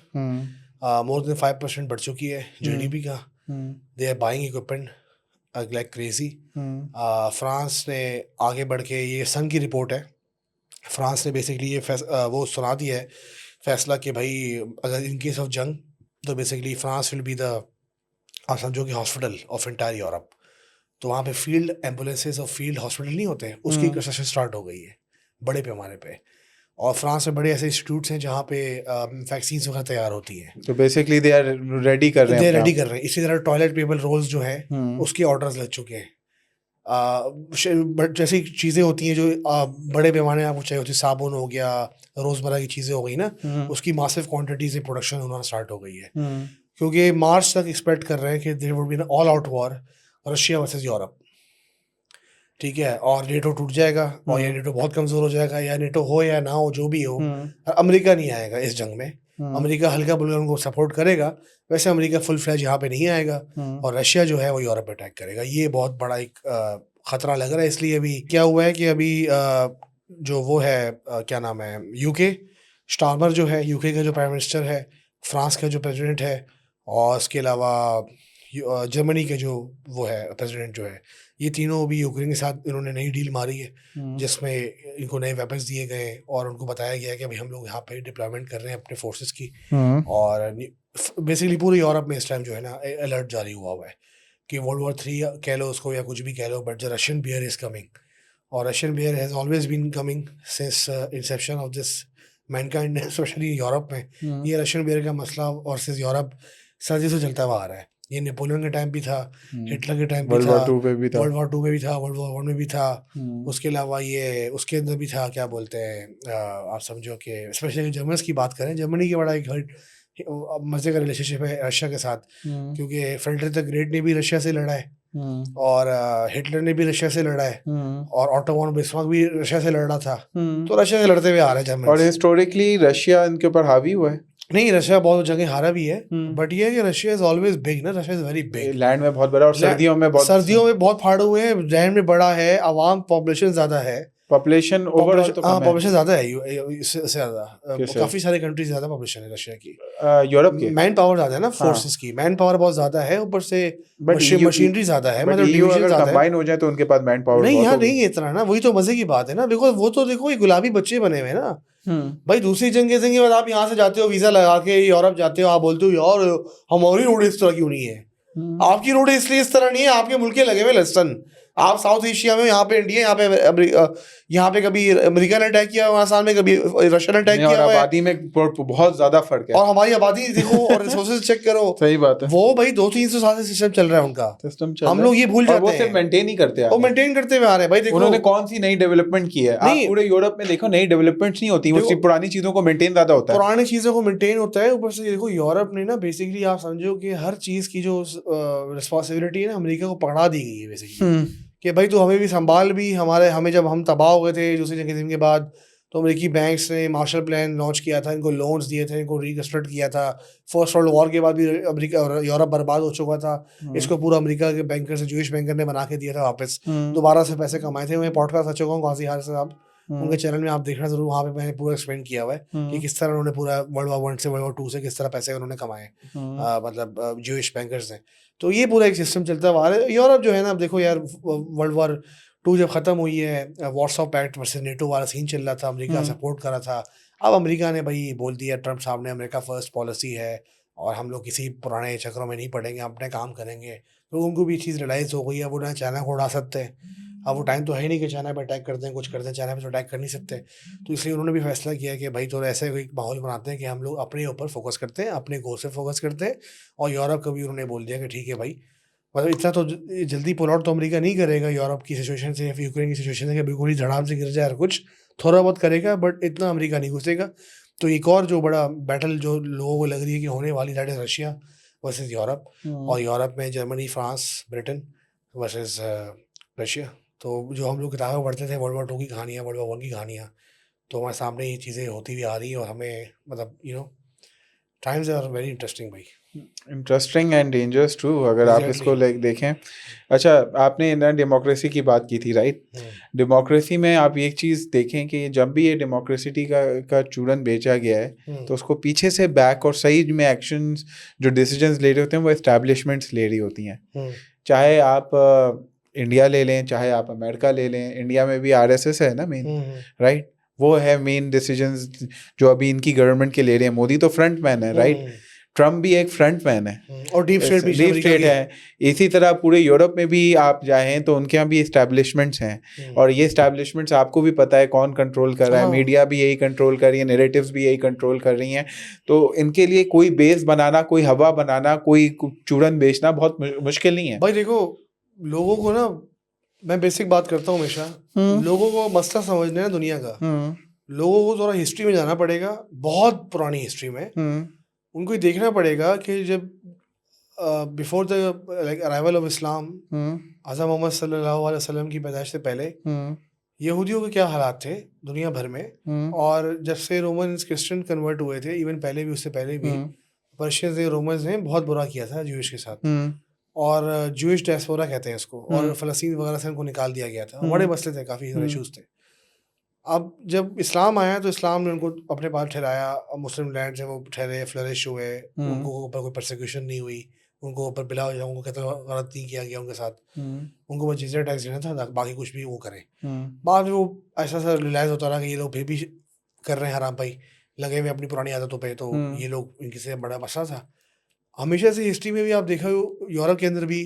मोर देन 5% बढ़ चुकी है GDP का. They are buying equipment like crazy. France ने आगे बढ़ के, ये सन की रिपोर्ट है, फ्रांस ने बेसिकली ये वो सुना दिया है फैसला कि भाई अगर इन केस ऑफ जंग, तो basically France will be the, आप समझो कि हॉस्पिटल ऑफ एंटायर यूरोप. तो वहाँ पे फील्ड एम्बुलेंसेज और फील्ड हॉस्पिटल नहीं होते हैं, उसकी कंस्ट्रक्शन स्टार्ट हो गई है बड़े पैमाने पे. और फ्रांस में बड़े ऐसे इंस्टीट्यूट्स हैं जहाँ पे वैक्सीन वगैरह तैयार होती हैं. तो बेसिकली दे आर रेडी कर रहे हैं. इसी तरह टॉयलेट पेपर रोल्स जो है उसके ऑर्डर्स लग चुके हैं. जैसी चीज़ें होती हैं जो बड़े पैमाने आपको चाहिए होती है, साबुन हो गया, रोज़मर्रा की चीज़ें हो गई ना, उसकी मासिव क्वांटिटी से प्रोडक्शन होना स्टार्ट हो गई है. क्योंकि मार्च तक एक्सपेक्ट कर रहे हैं कि there would be an all out war Russia versus Europe. ठीक है, और नेटो टूट जाएगा, और या नेटो बहुत कमज़ोर हो जाएगा, या नेटो हो या ना हो जो भी हो, अमेरिका नहीं आएगा इस जंग में. अमेरिका हल्का बुल्का उनको सपोर्ट करेगा, वैसे अमेरिका फुल फ्लैज यहाँ पे नहीं आएगा, और रशिया जो है वो यूरोप पे अटैक करेगा. ये बहुत बड़ा एक ख़तरा लग रहा है. इसलिए अभी क्या हुआ है कि अभी जो वो है क्या नाम है, UK स्टार्मर जो है, UK का जो प्राइम मिनिस्टर है, फ्रांस का जो प्रेसिडेंट है, और इसके अलावा जर्मनी के जो वो है प्रेसिडेंट जो है, ये तीनों भी यूक्रेन के साथ इन्होंने नई डील मारी है, जिसमें इनको नए वेपन्स दिए गए और उनको बताया गया है कि अभी हम लोग यहाँ पे डिप्लॉयमेंट कर रहे हैं अपने फोर्सेस की. और बेसिकली पूरे यूरोप में इस टाइम जो है ना अलर्ट जारी हुआ है कि World War 3 कह लो उसको या कुछ भी कह लो, but the Russian bear is coming. और Russian bear has always been coming since inception of this mankind, specially Europe में. ये रशियन बियर का मसला और सिंस यूरोप सदी से चलता हुआ आ रहा है. ये नेपोलियन के टाइम भी था, हिटलर के टाइम भी था, वर्ल्ड वॉर 2 में भी था, वर्ल्ड वॉर 1 में भी था. उसके अलावा ये उसके अंदर भी था, क्या बोलते हैं, आप समझो कि स्पेशली जर्मन्स की बात करें, जर्मनी की बड़ा एक मजे का रिलेशनशिप है रशिया के साथ, क्योंकि फ्रेडरिक द ग्रेट ने भी रशिया से लड़ा है, और हिटलर ने भी रशिया से लड़ा है, और ऑटो वॉन बिस्मार्क भी रशिया से लड़ा था. तो रशिया से लड़ते हुए आ रहे हैं जर्मन. और हिस्टोरिकली रशिया इनके ऊपर हावी हुआ है. नहीं, रशिया बहुत जगह हारा भी है, बट ये है कि रशिया इज ऑलवेज बिग ना, Russia is very big. Land में बहुत बड़ा, और सर्दियों में बहुत फाड़े हुए हैं. लैंड में बड़ा है, आवाम पॉपुलेशन ज्यादा है, पॉपुलेशन ओवरऑल तो कम है. पॉपुलेशन ज्यादा है, इससे ज्यादा काफी सारे कंट्रीज ज्यादा पॉपुलेशन है रशिया की. यूरोप की मैन पावर ज्यादा है ना, फोर्सेस की मैन पावर बहुत ज्यादा है, ऊपर से मशीनरी ज्यादा है, मतलब डिवीजन ज्यादा है. कंबाइन हो जाए तो उनके पास मैन पावर नहीं, यहाँ नहीं है इतना ना. वही तो मजे की बात है ना, बिकॉज वो तो देखो ये गुलाबी बच्चे बने हुए ना भाई. दूसरी जंग के बाद आप यहाँ से जाते हो वीजा लगा के यूरोप जाते हो, आप बोलते हो यार हमारी रोड इस तरह क्यों नहीं है. आपकी रोड इसलिए इस तरह नहीं है, आपके मुल्क के लगे हुए लसन, आप साउथ एशिया में, यहाँ पे इंडिया, यहाँ पे कभी अमेरिका ने अटैक किया हुआ है, आसाम में कभी रशिया ने अटैक नहीं, और किया हुआ है, आबादी में बहुत ज्यादा फर्क है। और हमारी आबादी देखो और रिसोर्सेज चेक करो। सही बात है। वो भाई 200-300 साल से सिस्टम चल रहा है उनका, सिस्टम चल हम रहा लोग है ये भूल और जाते वो हैं। सिर्फ मेंटेन ही करते आ वो रहे हैं। मेंटेन करते हुए आ रहे हैं भाई। देखो उन्होंने कौन सी नई डेवलपमेंट की है? आप नहीं, पूरे यूरोप में देखो, नई डेवलपमेंट्स नहीं होती, वो देखो सिर्फ पुरानी चीजों को मेंटेन ज्यादा होता है। पुरानी चीजों को मेंटेन होता है। ऊपर से देखो यूरोप ने ना बेसिकली आप समझो कि हर चीज की जो रिस्पॉन्सिबिलिटी है ना अमेरिका को पकड़ा दी गई है बेसिकली, कि भाई तू हमें भी संभाल भी। हमें जब हम तबाह हो गए थे दूसरी जंग के बाद, तो अमेरिकी बैंक्स ने मार्शल प्लान लॉन्च किया था, इनको लोन्स दिए थे, इनको रिकंस्ट्रक्ट किया था। फर्स्ट वर्ल्ड वॉर के बाद भी अमेरिका और यूरोप बर्बाद हो चुका था, इसको पूरा अमेरिका के बैंकर से, जूइश बैंकर ने बना के दिया था वापस, दोबारा से पैसे कमाए थे। मैं पॉडकास्ट आ चुका हूँ काजी हाल साहब, उनके चैनल में आप देखना जरूर, वहाँ पे मैंने पूरा एक्सप्लेन किया हुआ है कि किस तरह उन्होंने पूरा वर्ल्ड वॉर 1 से वर्ल्ड वॉर 2 से किस तरह पैसे उन्होंने कमाए, मतलब जूइश बैंकर्स ने। तो ये पूरा एक सिस्टम चलता हुआ आ रहा है। यूरोप जो है ना, अब देखो यार, वर्ल्ड वॉर 2 जब खत्म हुई है, वॉर्सो पैक्ट वर्सेस नेटो वाला सीन चल रहा था, अमेरिका सपोर्ट कर रहा था। अब अमेरिका ने भाई बोल दिया, ट्रम्प साहब ने, अमेरिका फर्स्ट पॉलिसी है और हम लोग किसी पुराने चक्रों में नहीं पड़ेंगे, अपने काम करेंगे। तो उनको भी चीज़ रियलाइज़ हो गई है, वो ना चाइना को उड़ा सकते हैं। अब वो टाइम तो है नहीं कि चाइना पे अटैक करते हैं, कुछ करते हैं, चाइना पे तो अटैक कर नहीं सकते। तो इसलिए उन्होंने भी फैसला किया कि भाई तो ऐसे कोई माहौल बनाते हैं कि हम लोग अपने ऊपर फोकस करते हैं, अपने गोल से फोकस करते हैं। और यूरोप को भी उन्होंने बोल दिया कि ठीक है भाई, मतलब इतना तो जल्दी पुल आउट तो अमेरिका नहीं करेगा यूरोप की सिचुएशन से या फिर यूक्रेन की सिचुएशन से कि बिल्कुल ही धड़ाम से गिर जाए, कुछ थोड़ा बहुत करेगा, बट इतना अमेरिका नहीं घुसेगा। तो एक और जो बड़ा बैटल जो लोगों को लग रही है कि होने वाली, that is Russia versus Europe. और यूरोप में Germany, France, Britain versus Russia. तो जो हम लोग किताबें पढ़ते थे वर्ल्ड वॉर 2 की कहानियाँ, वर्ल्ड वॉर 1 की कहानियाँ, तो हमारे सामने ये चीज़ें होती हुई आ रही हैं और हमें मतलब टाइम्स आर वेरी इंटरेस्टिंग भाई। इंटरेस्टिंग एंड डेंजरस टू, अगर आप इसको देखें। अच्छा, आपने ना डेमोक्रेसी की बात की थी, राइट? डेमोक्रेसी में आप एक चीज़ देखें कि जब भी ये डेमोक्रेसी का चूरन बेचा गया है, तो उसको पीछे से बैक और सही में एक्शंस, जो डिसीजंस ले रहे होते हैं, वो एस्टैब्लिशमेंट्स ले रही होती हैं। चाहे आप इंडिया ले लें, चाहे आप अमेरिका ले लें, इंडिया में भी आरएसएस है ना मेन, राइट? वो है मेन डिसीजंस जो अभी इनकी गवर्नमेंट के ले रहे हैं। मोदी तो फ्रंट मैन है, राइट? ट्रम्प भी एक फ्रंट मैन है, और डीप स्टेट है। इसी तरह पूरे यूरोप में भी आप जाएं तो उनके यहाँ भी इस्टेब्लिशमेंट्स हैं, और ये इस्टेब्लिशमेंट्स आपको भी पता है कौन कंट्रोल कर रहा है। मीडिया भी यही कंट्रोल कर रही है, नैरेटिव्स भी यही कंट्रोल कर रही हैं। तो इनके लिए कोई बेस बनाना, कोई हवा बनाना, कोई चूरन बेचना बहुत मुश्किल नहीं है भाई। देखो लोगों को ना, मैं बेसिक बात करता हूँ हमेशा, लोगों को मसला समझना है दुनिया का, लोगों को थोड़ा हिस्ट्री में जाना पड़ेगा, बहुत पुरानी हिस्ट्री में। उनको ये देखना पड़ेगा कि जब before the like arrival of Islam, हज़रत मोहम्मद सल्लल्लाहु अलैहि वसल्लम की पैदाइश से पहले यहूदियों के क्या हालात थे दुनिया भर में। और जब से रोमन्स क्रिश्चियन कन्वर्ट हुए थे, इवन पहले भी, उससे पहले भी पर्शियंस ने, रोमन्स ने बहुत बुरा किया था ज्यूइश के साथ, और ज्यूइश डायस्पोरा कहते हैं इसको, और फ़लस्तीन वगैरह से उनको निकाल दिया गया था। बड़े मसले थे, काफ़ी इशूज़ थे। अब जब इस्लाम आया तो इस्लाम ने उनको अपने पास ठहराया, मुस्लिम लैंड से वो ठहरे, फ्लरिश हुए, उनको ऊपर कोई परसिक्यूशन नहीं हुई, उनको ऊपर बिला उनको कत्ल गलत नहीं किया गया उनके साथ, उनको बस जिज़िया टैक्स देना था, बाकी कुछ भी वो करें। बाद में वो ऐसा सा रियलाइज़ होता रहा कि ये लोग फिर भी कर रहे हैं हराम भाई, लगे हुए अपनी पुरानी आदतों पे, तो ये लोग इनके से बड़ा मसला था। हमेशा से हिस्ट्री में भी आप देखा हो, यूरोप के अंदर भी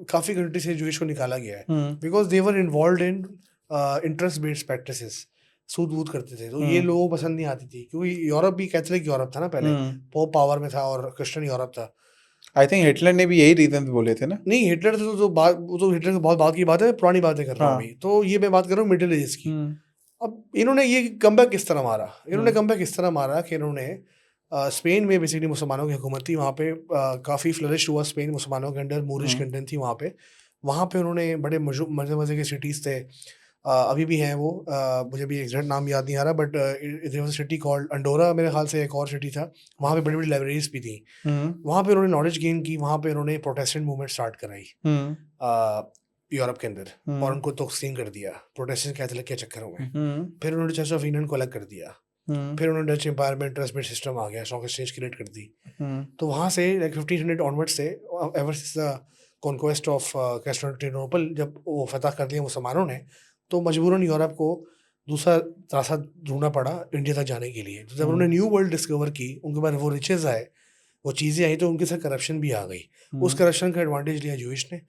काफ़ी कंट्री से ज्यूइश को निकाला गया है, because they were involve in interest based practices, सूद वूद करते थे। तो ये लोगों को पसंद नहीं आती थी, क्योंकि यूरोप भी कैथोलिक यूरोप था ना पहले, पोप पावर में था, और क्रिश्चियन यूरोप था। आई थिंक हिटलर ने भी यही रीजन बोले थे ना? नहीं, हिटलर तो हिटलर से बहुत बाद की बात है, पुरानी बातें कर रहा हूँ अभी। तो ये मैं बात कर रहा हूँ मिडिल एज की। अब इन्होंने ये कमबैक किस तरह मारा, कि इन्होंने स्पेन में बेसिकली मुसलमानों की हुकूमत थी, वहाँ पे काफ़ी फ्लरिश हुआ स्पेन मुसलमानों के अंडर, मूरिश कंटेंट थी वहाँ पे उन्होंने बड़े मज़े के सिटीज़ थे, अभी भी हैं वो, मुझे भी एग्जैक्ट नाम याद नहीं आ रहा, but there was a city called Andorra, मेरे ख्याल से एक और सिटी था, वहाँ पे बड़ी बड़ी लाइब्रेरीज भी थी। वहाँ पे उन्होंने नॉलेज गेन की, वहाँ पे उन्होंने प्रोटेस्टेंट मूवमेंट स्टार्ट कराई यूरोप के अंदर, और उनको तकसीम कर दिया प्रोटेस्टेंट कैथोलिक के चक्करों में। फिर उन्होंने चर्च ऑफ इंग्लैंड को अलग कर दिया, फिर उन्होंने डच एम्पायर में इंटरेस्ट बेस्ड सिस्टम आ गया, स्टॉक एक्सचेंज क्रिएट कर दी। तो वहाँ से लाइक 1500 ऑनवर्ड से, ever since the conquest of Constantinople, जब वो फतह कर दिया मुसलमानों ने, तो मजबूरन यूरोप को दूसरा रास्ता ढूंढना पड़ा इंडिया तक जाने के लिए। तो जब उन्होंने न्यू वर्ल्ड डिस्कवर की, उनके पास वो रिचेज आए, वो चीज़ें आई, तो उनके साथ करप्शन भी आ गई। उस करप्शन का एडवांटेज लिया ज्यूइश ने,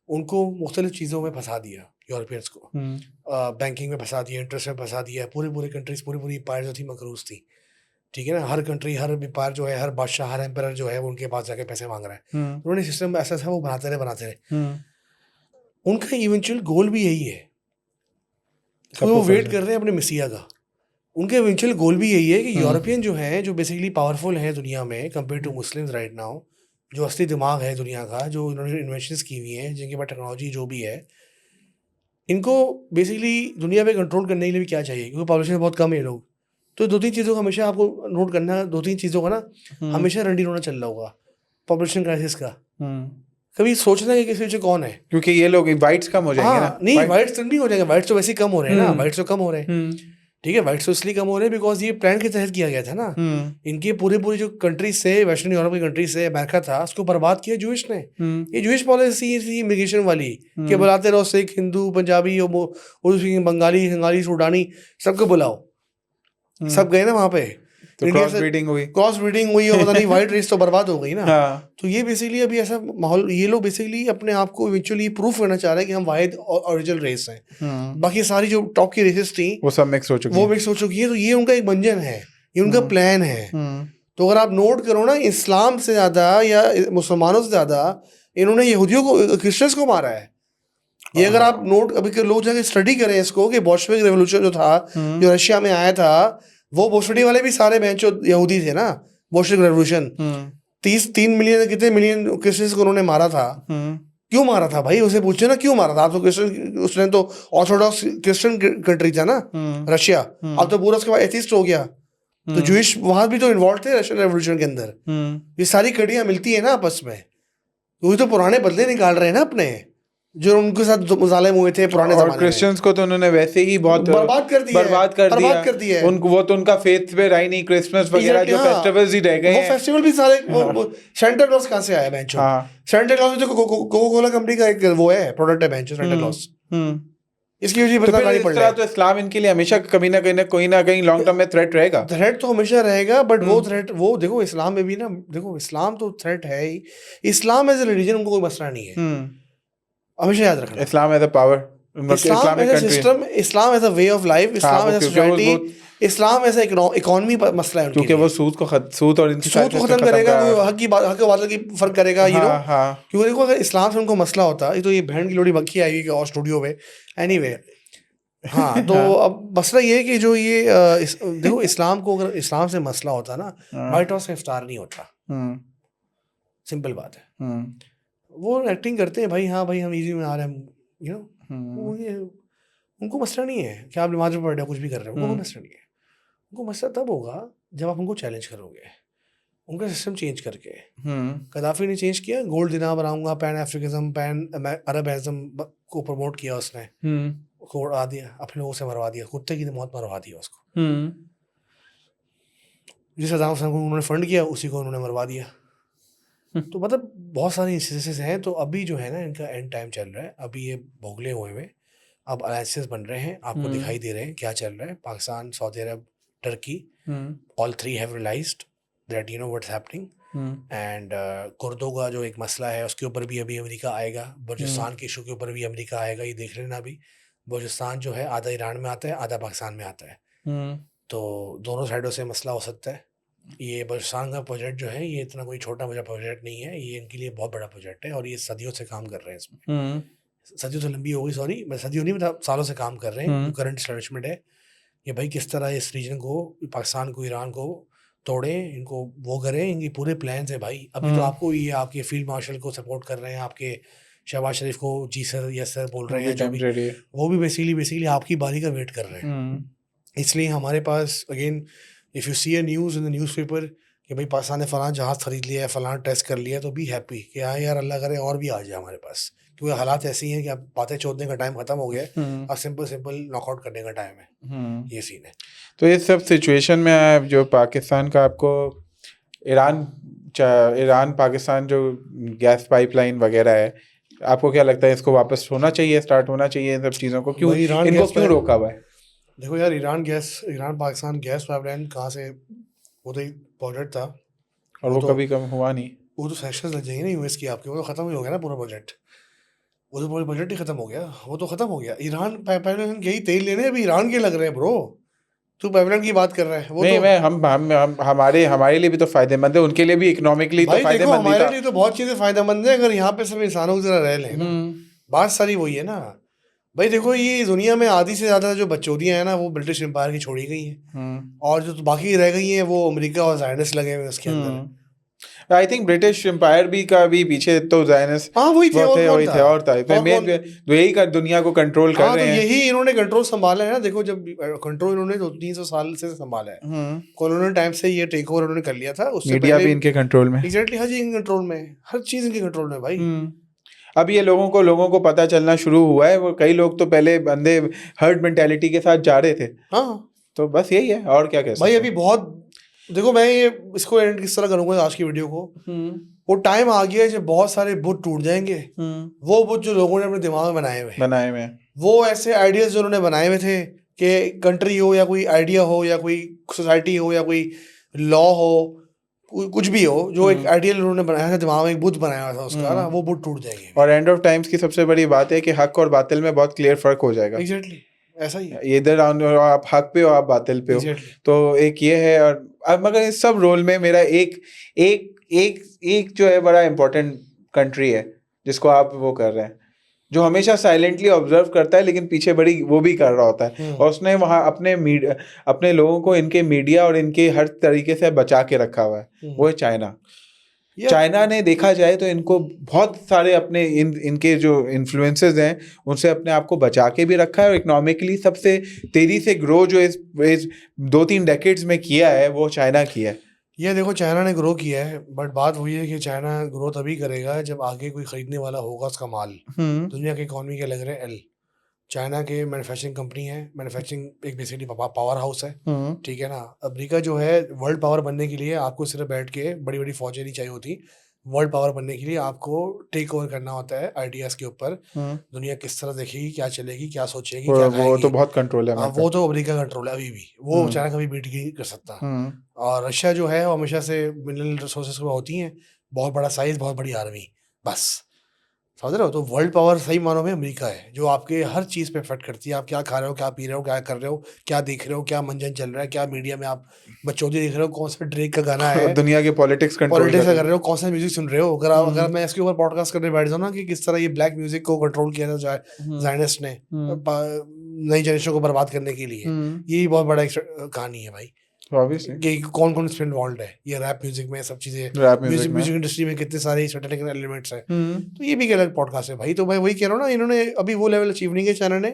उनको मुख्तलिफ चीज़ों में फंसा दिया यूरोपियंस को, बैंकिंग में फंसा दिया, इंटरेस्ट में फंसा दिया, पूरी कंट्रीज पूरी एम्पायर जो थी मकरूज थी, ठीक है ना, हर कंट्री हर एम्पायर जो है, हर बादशाह हर एम्पायर जो है वो उनके पास जाके पैसे मांग रहा है। उन्होंने सिस्टम ऐसा था वो बनाते रहे। उनका इवेंचुअल गोल भी यही है, तो वो वेट कर रहे हैं अपने मसीहा का। उनका इवेंचुअल गोल भी यही है कि यूरोपियन जो हैं, जो बेसिकली पावरफुल हैं दुनिया में compare to Muslims right now, जो असली दिमाग है दुनिया का, जो इन्होंने इन्वेंशंस की हुई हैं, जिनके पास टेक्नोलॉजी जो भी है, इनको बेसिकली दुनिया पे कंट्रोल करने के लिए भी क्या चाहिए, क्योंकि पॉपुलेशन बहुत कम है लोग। तो 2-3 चीज़ों का हमेशा आपको नोट करना, 2-3 चीज़ों का ना हमेशा रंडी रोना चल रहा होगा पॉपुलेशन क्राइसिस का। कभी सोचना है कि किसी पीछे कौन है, क्योंकि ये लोग वाइट्स कम हो जाएंगे ना। नहीं वाइट्स नहीं हो जाएंगे, वाइट्स तो वैसे ही कम हो रहे हैं ना, वाइट्स तो कम हो रहे हैं, ठीक है, वाइट्स तो इसलिए कम हो रहे हैं बिकॉज ये प्लान के तहत किया गया था ना। इनके पूरे जो कंट्रीज से, वेस्टर्न यूरोप की कंट्रीज से अमेरिका था, उसको बर्बाद किया जूइश ने। ये जूइश पॉलिसी थी इमिग्रेशन वाली, कि बुलाते रहो सिख, हिंदू, पंजाबी, बंगाली, बंगाली, सूडानी, सबको बुलाओ। सब गए ना वहाँ पे, तो क्रॉस ब्रीडिंग हुई और पता नहीं वाइट रेस तो बर्बाद हो गई ना। तो ये बेसिकली अभी ऐसा माहौल, ये लोग बेसिकली अपने आप को इवेंचुअली प्रूफ करना चाह रहे हैं कि हम वाहिद ओरिजिनल रेस हैं। बाकी सारी जो टॉप की रेसेस थी वो सब मिक्स हो चुकी है। तो ये उनका एक मंजन है, ये उनका प्लान है। तो अगर आप नोट करो ना, इस्लाम से ज्यादा या मुसलमानों से ज्यादा इन्होंने यहूदियों को, क्रिश्चियंस को मारा है। ये अगर आप नोट, अभी के लोग जाके स्टडी करें इसको, कि बोल्शेविक रेवोल्यूशन जो था, जो रशिया में आया था, वो बोल्शेविक वाले भी सारे बेंचो यहूदी थे ना। बोल्शेविक रेवोल्यूशन 3 मिलियन, कितने मिलियन क्रिश्चियंस को उन्होंने मारा था। क्यों मारा था भाई, उसे पूछे ना क्यों मारा था। आप तो क्रिश्चियन, उसने तो ऑर्थोडॉक्स क्रिश्चियन कंट्री था ना रशिया, अब तो पूरा उसके बाद एथिस्ट हो गया। तो जूइश वहां भी तो इन्वॉल्व थे रशियन रेवोल्यूशन के अंदर। ये सारी कड़ियां मिलती है ना आपस में, वही तो पुराने बदले निकाल रहे हैं ना अपने, जो उनके साथ मुजालिम हुए थे पुराने ज़माने में। क्रिश्चियंस को तो उन्होंने वैसे ही बहुत बर्बाद कर दिया है। उनको वो तो उनका फेथ पे रह ही नहीं, क्रिसमस वगैरह जो फेस्टिवल्स ही रह गए हैं। वो फेस्टिवल भी सारे सेंटा क्लॉज कहाँ से आया बेंचो? सेंटा क्लॉज तो कोका कोला कंपनी का एक वो है, प्रोडक्ट है बेंचो, सेंटा क्लॉज। इसकी वजह से गाड़ी पड़ रही है। तो इस्लाम इनके लिए हमेशा कभी ना कोई ना कहीं लॉन्ग टर्म में थ्रेट रहेगा। थ्रेट तो हमेशा रहेगा, बट वो थ्रेट, वो देखो इस्लाम में भी ना, देखो इस्लाम तो थ्रेट है ही। इस्लाम एज ए रिलीजन उनको कोई मसला नहीं है, हमेशा याद रखना। Islam as a power, Islam as a system, Islam as a way of life, Islam as a society, Islam as a economy मसला है, क्योंकि वो सूद को खत्म करेगा, वो हक बात की फर्क करेगा, यू नो। क्योंकि देखो अगर इस्लाम से उनको मसला होता, तो ये बहन की लोड़ी बक्की आई हुई और स्टूडियो में, एनीवे। हाँ, तो अब मसला ये है कि जो ये देखो इस्लाम को, अगर इस्लाम से मसला होता ना, व्हाइट हाउस से इफ्तार नहीं होता। सिंपल बात है। वो एक्टिंग करते हैं भाई, हाँ भाई हम इजी में आ रहे हैं, यू नो। उनको मसला नहीं है कि आप नमाज में पढ़ रहे हो, कुछ भी कर रहे हो, उनको मसला नहीं है। उनको मसला तब होगा जब आप उनको चैलेंज करोगे, उनका सिस्टम चेंज करके। कदाफी ने चेंज किया, गोल्ड दिनार बनाऊंगा, पैन अफ्रीकिज्म, पैन अरबिज्म को प्रमोट किया उसने, उसको उड़ा दिया, अपने लोगों से मरवा दिया, कुत्ते की मौत मरवा दिया उसको। जिस सदाम हुसैन को उन्होंने फंड किया, उसी को उन्होंने मरवा दिया। तो मतलब बहुत सारे इंस्टेंसेस हैं। तो अभी जो है ना, इनका एंड टाइम चल रहा है, अभी ये भोगले हुए हुए, अब अलायंसेस बन रहे हैं, आपको दिखाई दे रहे हैं क्या चल रहा है। Pakistan, Saudi Arabia, Turkey, all three have realised that you know what's happening. And कुर्दों का जो एक मसला है, उसके ऊपर भी अभी अमेरिका आएगा। बलूचिस्तान के इशू के ऊपर भी अमेरिका आएगा, ये देख लेना। अभी बलूचिस्तान जो है आधा ईरान में आता है, आधा पाकिस्तान में आता है, तो दोनों साइडों से मसला हो सकता है। ये बलूचिस्तान का प्रोजेक्ट जो है, ये इतना कोई छोटा मोटा प्रोजेक्ट नहीं है, ये इनके लिए बहुत बड़ा प्रोजेक्ट है, और ये सदियों से काम कर रहे हैं इसमें। सदियों से लंबी हो गई, सॉरी, मैं सदियों नहीं बता, सालों से काम कर रहे हैं। करंट एस्टैब्लिशमेंट है कि भाई किस तरह इस रीजन को, पाकिस्तान को, ईरान को तोड़ें, इनको वो करें, इनकी पूरे प्लान्स है भाई। अभी तो आपको ये आपके फील्ड मार्शल को सपोर्ट कर रहे हैं, आपके शहबाज शरीफ को जी सर, यस सर बोल रहे हैं, जो भी, वो भी बेसिकली आपकी बारी का वेट कर रहे हैं। इसलिए हमारे पास again, if you see a news in the newspaper कि भाई पाकिस्तान ने फलां जहाज़ खरीद लिया है, फलां टेस्ट कर लिया है, तो बी हैप्पी कि हाँ यार, अल्लाह करे और भी आ जाए हमारे पास। क्योंकि हालात ऐसी हैं कि अब बातें चोदने का टाइम खत्म हो गया है, अब सिंपल नॉकआउट करने का टाइम है। ये सीन है। तो इस सब सिचुएशन में जो पाकिस्तान का, आपको ईरान पाकिस्तान जो गैस पाइपलाइन वगैरह है, आपको क्या लगता है इसको वापस होना चाहिए, स्टार्ट होना चाहिए इन सब चीज़ों को? क्यों इनको क्यों रोका हुआ है? देखो यार, ईरान पाकिस्तान गैस पाइपलाइन कहाँ से, वो तो एक प्रोजेक्ट था, और वो कभी कम हुआ नहीं। वो तो सैंक्शंस लग जाएंगे ना यूएस की आपके, वो तो खत्म ही हो गया ना पूरा प्रोजेक्ट। वो तो पूरा बजट ही खत्म हो गया, वो तो खत्म हो गया। ईरान पाइपलाइन गई तेल लेने, अभी ईरान के लग रहे हैं ब्रो। तू पाइपलाइन की बात कर रहा है, वो नहीं तो मैं हम हमारे लिए भी तो फायदेमंद है, उनके लिए भी इकोनॉमिकली तो भाई देखो फायदेमंद ही हमारे था। लिए तो बहुत चीजें फायदेमंद है, अगर यहाँ पे सब इंसानों की तरह रह लें ना। बात सारी वही है ना भाई। देखो ये दुनिया में आधी से ज्यादा जो बकचोदियां हैं ना, वो ब्रिटिश एम्पायर की छोड़ी गई हैं, और जो तो बाकी रह गई हैं वो अमेरिका और ज़ायनिस्ट लगे हुए हैं उसके अंदर। आई थिंक ब्रिटिश एम्पायर भी का भी पीछे तो ज़ायनिस्ट हाँ वही थे, और कौन वही था? थे और था और मेन कौन? तो यही का दुनिया को कंट्रोल कर हाँ तो रहे हैं। यही इन्होंने कंट्रोल संभाला है ना। देखो जब कंट्रोल इन्होंने 200-300 साल से संभाला है, कॉलोनियल टाइम से ये टेक ओवर उन्होंने कर लिया था। उससे मीडिया पहले भी इनके कंट्रोल में। एग्जैक्टली हर चीज इनके कंट्रोल में है, हर चीज इनके कंट्रोल में भाई। अब ये लोगों को पता चलना शुरू हुआ है। वो कई लोग तो पहले बंदे हर्ड मेंटालिटी के साथ जा रहे थे। हाँ तो बस यही है, और क्या कह सकते भाई हैं। अभी बहुत देखो, मैं ये इसको एंड किस तरह करूंगा आज की वीडियो को। वो टाइम आ गया है जब बहुत सारे बुत टूट जाएंगे। वो बुत जो लोगों ने अपने दिमाग में बनाए हुए हैं, वो ऐसे आइडियाज जो उन्होंने बनाए हुए थे कि कंट्री हो या कोई आइडिया हो या कोई सोसाइटी हो या कोई लॉ हो, कुछ भी हो, जो एक आइडियल उन्होंने बनाया था दिमाग में, एक बुत बनाया हुआ था उसका ना, वो बुत टूट जाएंगे। और एंड ऑफ टाइम्स की सबसे बड़ी बात है कि हक और बातिल में बहुत क्लियर फर्क हो जाएगा। एग्जैक्टली ऐसा ही है। इधर आप हक पे हो, आप बातिल पे हो। एग्जैक्टली तो एक ये है। और अब मगर इस सब रोल में मेरा एक एक एक एक जो है बड़ा इम्पोर्टेंट कंट्री है जिसको आप वो कर रहे हैं, जो हमेशा साइलेंटली ऑब्जर्व करता है लेकिन पीछे बड़ी वो भी कर रहा होता है। और उसने वहाँ अपने लोगों को इनके मीडिया और इनके हर तरीके से बचा के रखा हुआ है, वो है चाइना। चाइना ने देखा जाए तो इनको बहुत सारे अपने इनके जो इन्फ्लुएंसेस हैं उनसे अपने आप को बचा के भी रखा है, और इकोनॉमिकली सबसे तेजी से ग्रो जो इस 2-3 डेकेड्स में किया है वो चाइना किया है। ये देखो चाइना ने ग्रो किया है, बट बात वही है कि चाइना ग्रो तभी करेगा जब आगे कोई खरीदने वाला होगा उसका माल। दुनिया की इकोनॉमी के लग रहे हैं एल। चाइना के मैन्युफैक्चरिंग कंपनी है, मैन्युफैक्चरिंग एक बेसिकली पावर हाउस है, ठीक है ना। अमेरिका जो है वर्ल्ड पावर बनने के लिए आपको सिर्फ बैठ के बड़ी बड़ी फौजें नहीं चाहिए होती। वर्ल्ड पावर बनने के लिए आपको टेक ओवर करना होता है आइडियाज के ऊपर। दुनिया किस तरह देखेगी, क्या चलेगी, क्या सोचेगी, क्या वो खाएगी, तो बहुत कंट्रोल है। वो तो अमेरिका कंट्रोल है अभी भी, वो चाइना कभी बीट नहीं कर सकता। और रशिया जो है वो हमेशा से मिनरल रिसोर्सेज में होती हैं, बहुत बड़ा साइज, बहुत बड़ी आर्मी, बस समझ रहे हो। तो वर्ल्ड पावर सही मानों में अमेरिका है, जो आपके हर चीज़ पे इफेक्ट करती है। आप क्या खा रहे हो, क्या पी रहे हो, क्या कर रहे हो, क्या देख रहे हो, क्या मंजन चल रहा है, क्या मीडिया में आप बकचोदी देख रहे हो, कौन सा ड्रेक का गाना है, दुनिया के पॉलिटिक्स कंट्रोल पॉलिटिक्स कर रहे हो, कौन सा म्यूजिक सुन रहे हो। अगर मैं इसके ऊपर पॉडकास्ट करने बैठ जाऊँ ना कि किस तरह ये ब्लैक म्यूजिक को कंट्रोल किया था ज़ायनिस्ट ने नई जनरेशन को बर्बाद करने के लिए, ये बहुत बड़ा कहानी है भाई। कि कौन कौन इसमें इन्वॉल्व है, ये रैप म्यूजिक में सब चीजें, म्यूजिक इंडस्ट्री में कितने सारे टेक्निकल एलिमेंट्स हैं। तो ये भी एक अलग पॉडकास्ट है भाई। तो मैं वही कह रहा हूँ ना, इन्होंने अभी वो लेवल अचीव नहीं किया चाइना ने।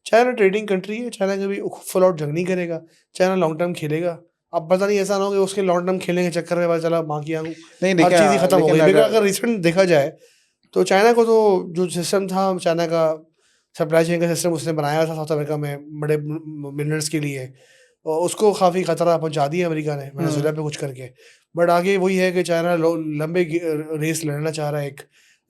चाइना ट्रेडिंग कंट्री है, चाइना कभी फुल आउट जंग नहीं करेगा, चाइना लॉन्ग टर्म खेलेगा। अब पता नहीं ऐसा ना हो कि उसके लॉन्ग टर्म खेलने के चक्कर में पता चला माँ की आंख हर चीज़ ही खत्म हो गई। लेकिन अगर रिसेंट देखा जाए तो चाइना को तो जो सिस्टम था, चाइना का सप्लाई चेन का सिस्टम उसने बनाया था साउथ अमेरिका में बड़े मिनरल्स के लिए, और उसको काफ़ी खतरा पहुंचा दिया अमेरिका ने वेनेजुएला पे कुछ करके। बट आगे वही है कि चाइना लंबे रेस लड़ना चाह रहा है एक,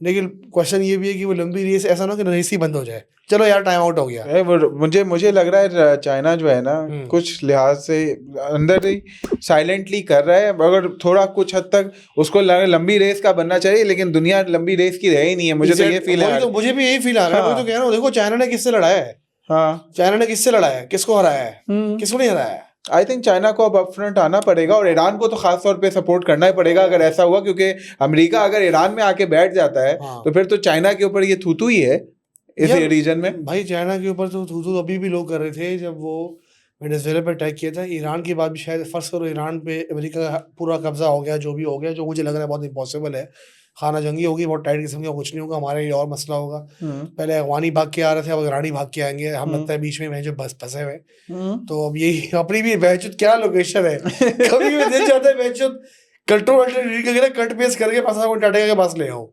लेकिन क्वेश्चन ये भी है कि वो लंबी रेस ऐसा ना कि रेस ही बंद हो जाए, चलो यार टाइम आउट हो गया। मुझे लग रहा है चाइना जो है ना कुछ लिहाज से अंदर ही साइलेंटली कर रहा है, मगर थोड़ा कुछ हद तक उसको लंबी रेस का बनना चाहिए, लेकिन दुनिया लंबी रेस की रही नहीं है। मुझे तो ये फील है। तो मुझे भी यही फील आ रहा है। मैं तो कह रहा हूँ देखो चाइना ने किससे लड़ा है, चाइना ने किससे लड़ा है, किसको हराया है, किसको नहीं हराया है। आई थिंक चाइना को अब अपफ्रंट आना पड़ेगा, और ईरान को तो खास तौर पे सपोर्ट करना ही पड़ेगा अगर ऐसा हुआ, क्योंकि अमेरिका अगर ईरान में आके बैठ जाता है तो फिर तो चाइना के ऊपर ये थूथू ही है इस रीजन में। भाई चाइना के ऊपर तो थूथू अभी भी लोग कर रहे थे जब वो वेनेजुएला पे अटैक किया था। ईरान की बात भी शायद फर्स्ट करो, ईरान पे अमेरिका का पूरा कब्जा हो गया, जो भी हो गया, जो मुझे लग रहा है बहुत इम्पॉसिबल है। खाना जंगी होगी, बहुत टाइट किस्म का, कुछ नहीं होगा, हमारे लिए और मसला होगा। पहले अफगानी भाग के आ रहे थे, अब ईरानी भाग के आएंगे, हम लगता है बीच में जो बस फंसे हुए। तो अब यही अपनी भी बहचुत क्या लोकेशन है कभी भी दिल चाहता है बहचुत कट पेस्ट करके पासा को टाटा के पास ले आओ,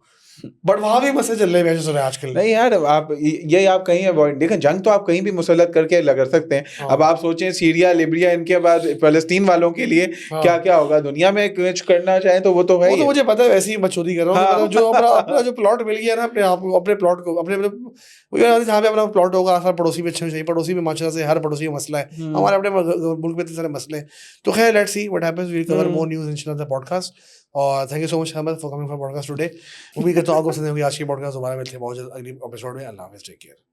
बट वहां भी मसले चल रहे हैं आजकल। नहीं यार, आप ये आप कहीं अवॉइड देखें, जंग तो आप कहीं भी मुसल्लत करके लग सकते हैं। अब आप सोचें सीरिया, लिबिया, इनके बाद फलस्तीन वालों के लिए क्या क्या होगा दुनिया में कुछ करना चाहे तो वो तो है। वो तो मुझे पता है, वैसे ही बकचोदी कर रहा हूँ। जो अपना जो प्लॉट मिल गया ना अपने आप अपने प्लॉट को अपने जहाँ पे अपना प्लॉट होगा आसपास पड़ोसी में चाहिए, पड़ोसी में माशाल्लाह से हर पड़ोसी में मसला है, हमारे अपने मुल्क में इतने सारे मसले हैं। तो खैर let's see what happens, we will cover more news in the podcast. और thank you so much Ahmad for coming for podcast today. उम्मीद करता हूँ आपको पसंद होगी आज की पॉडकास्ट। दोबारा मिलते हैं बहुत जल्द अगली एपिसोड में। अल्लाह हाफिज़, टेक केयर।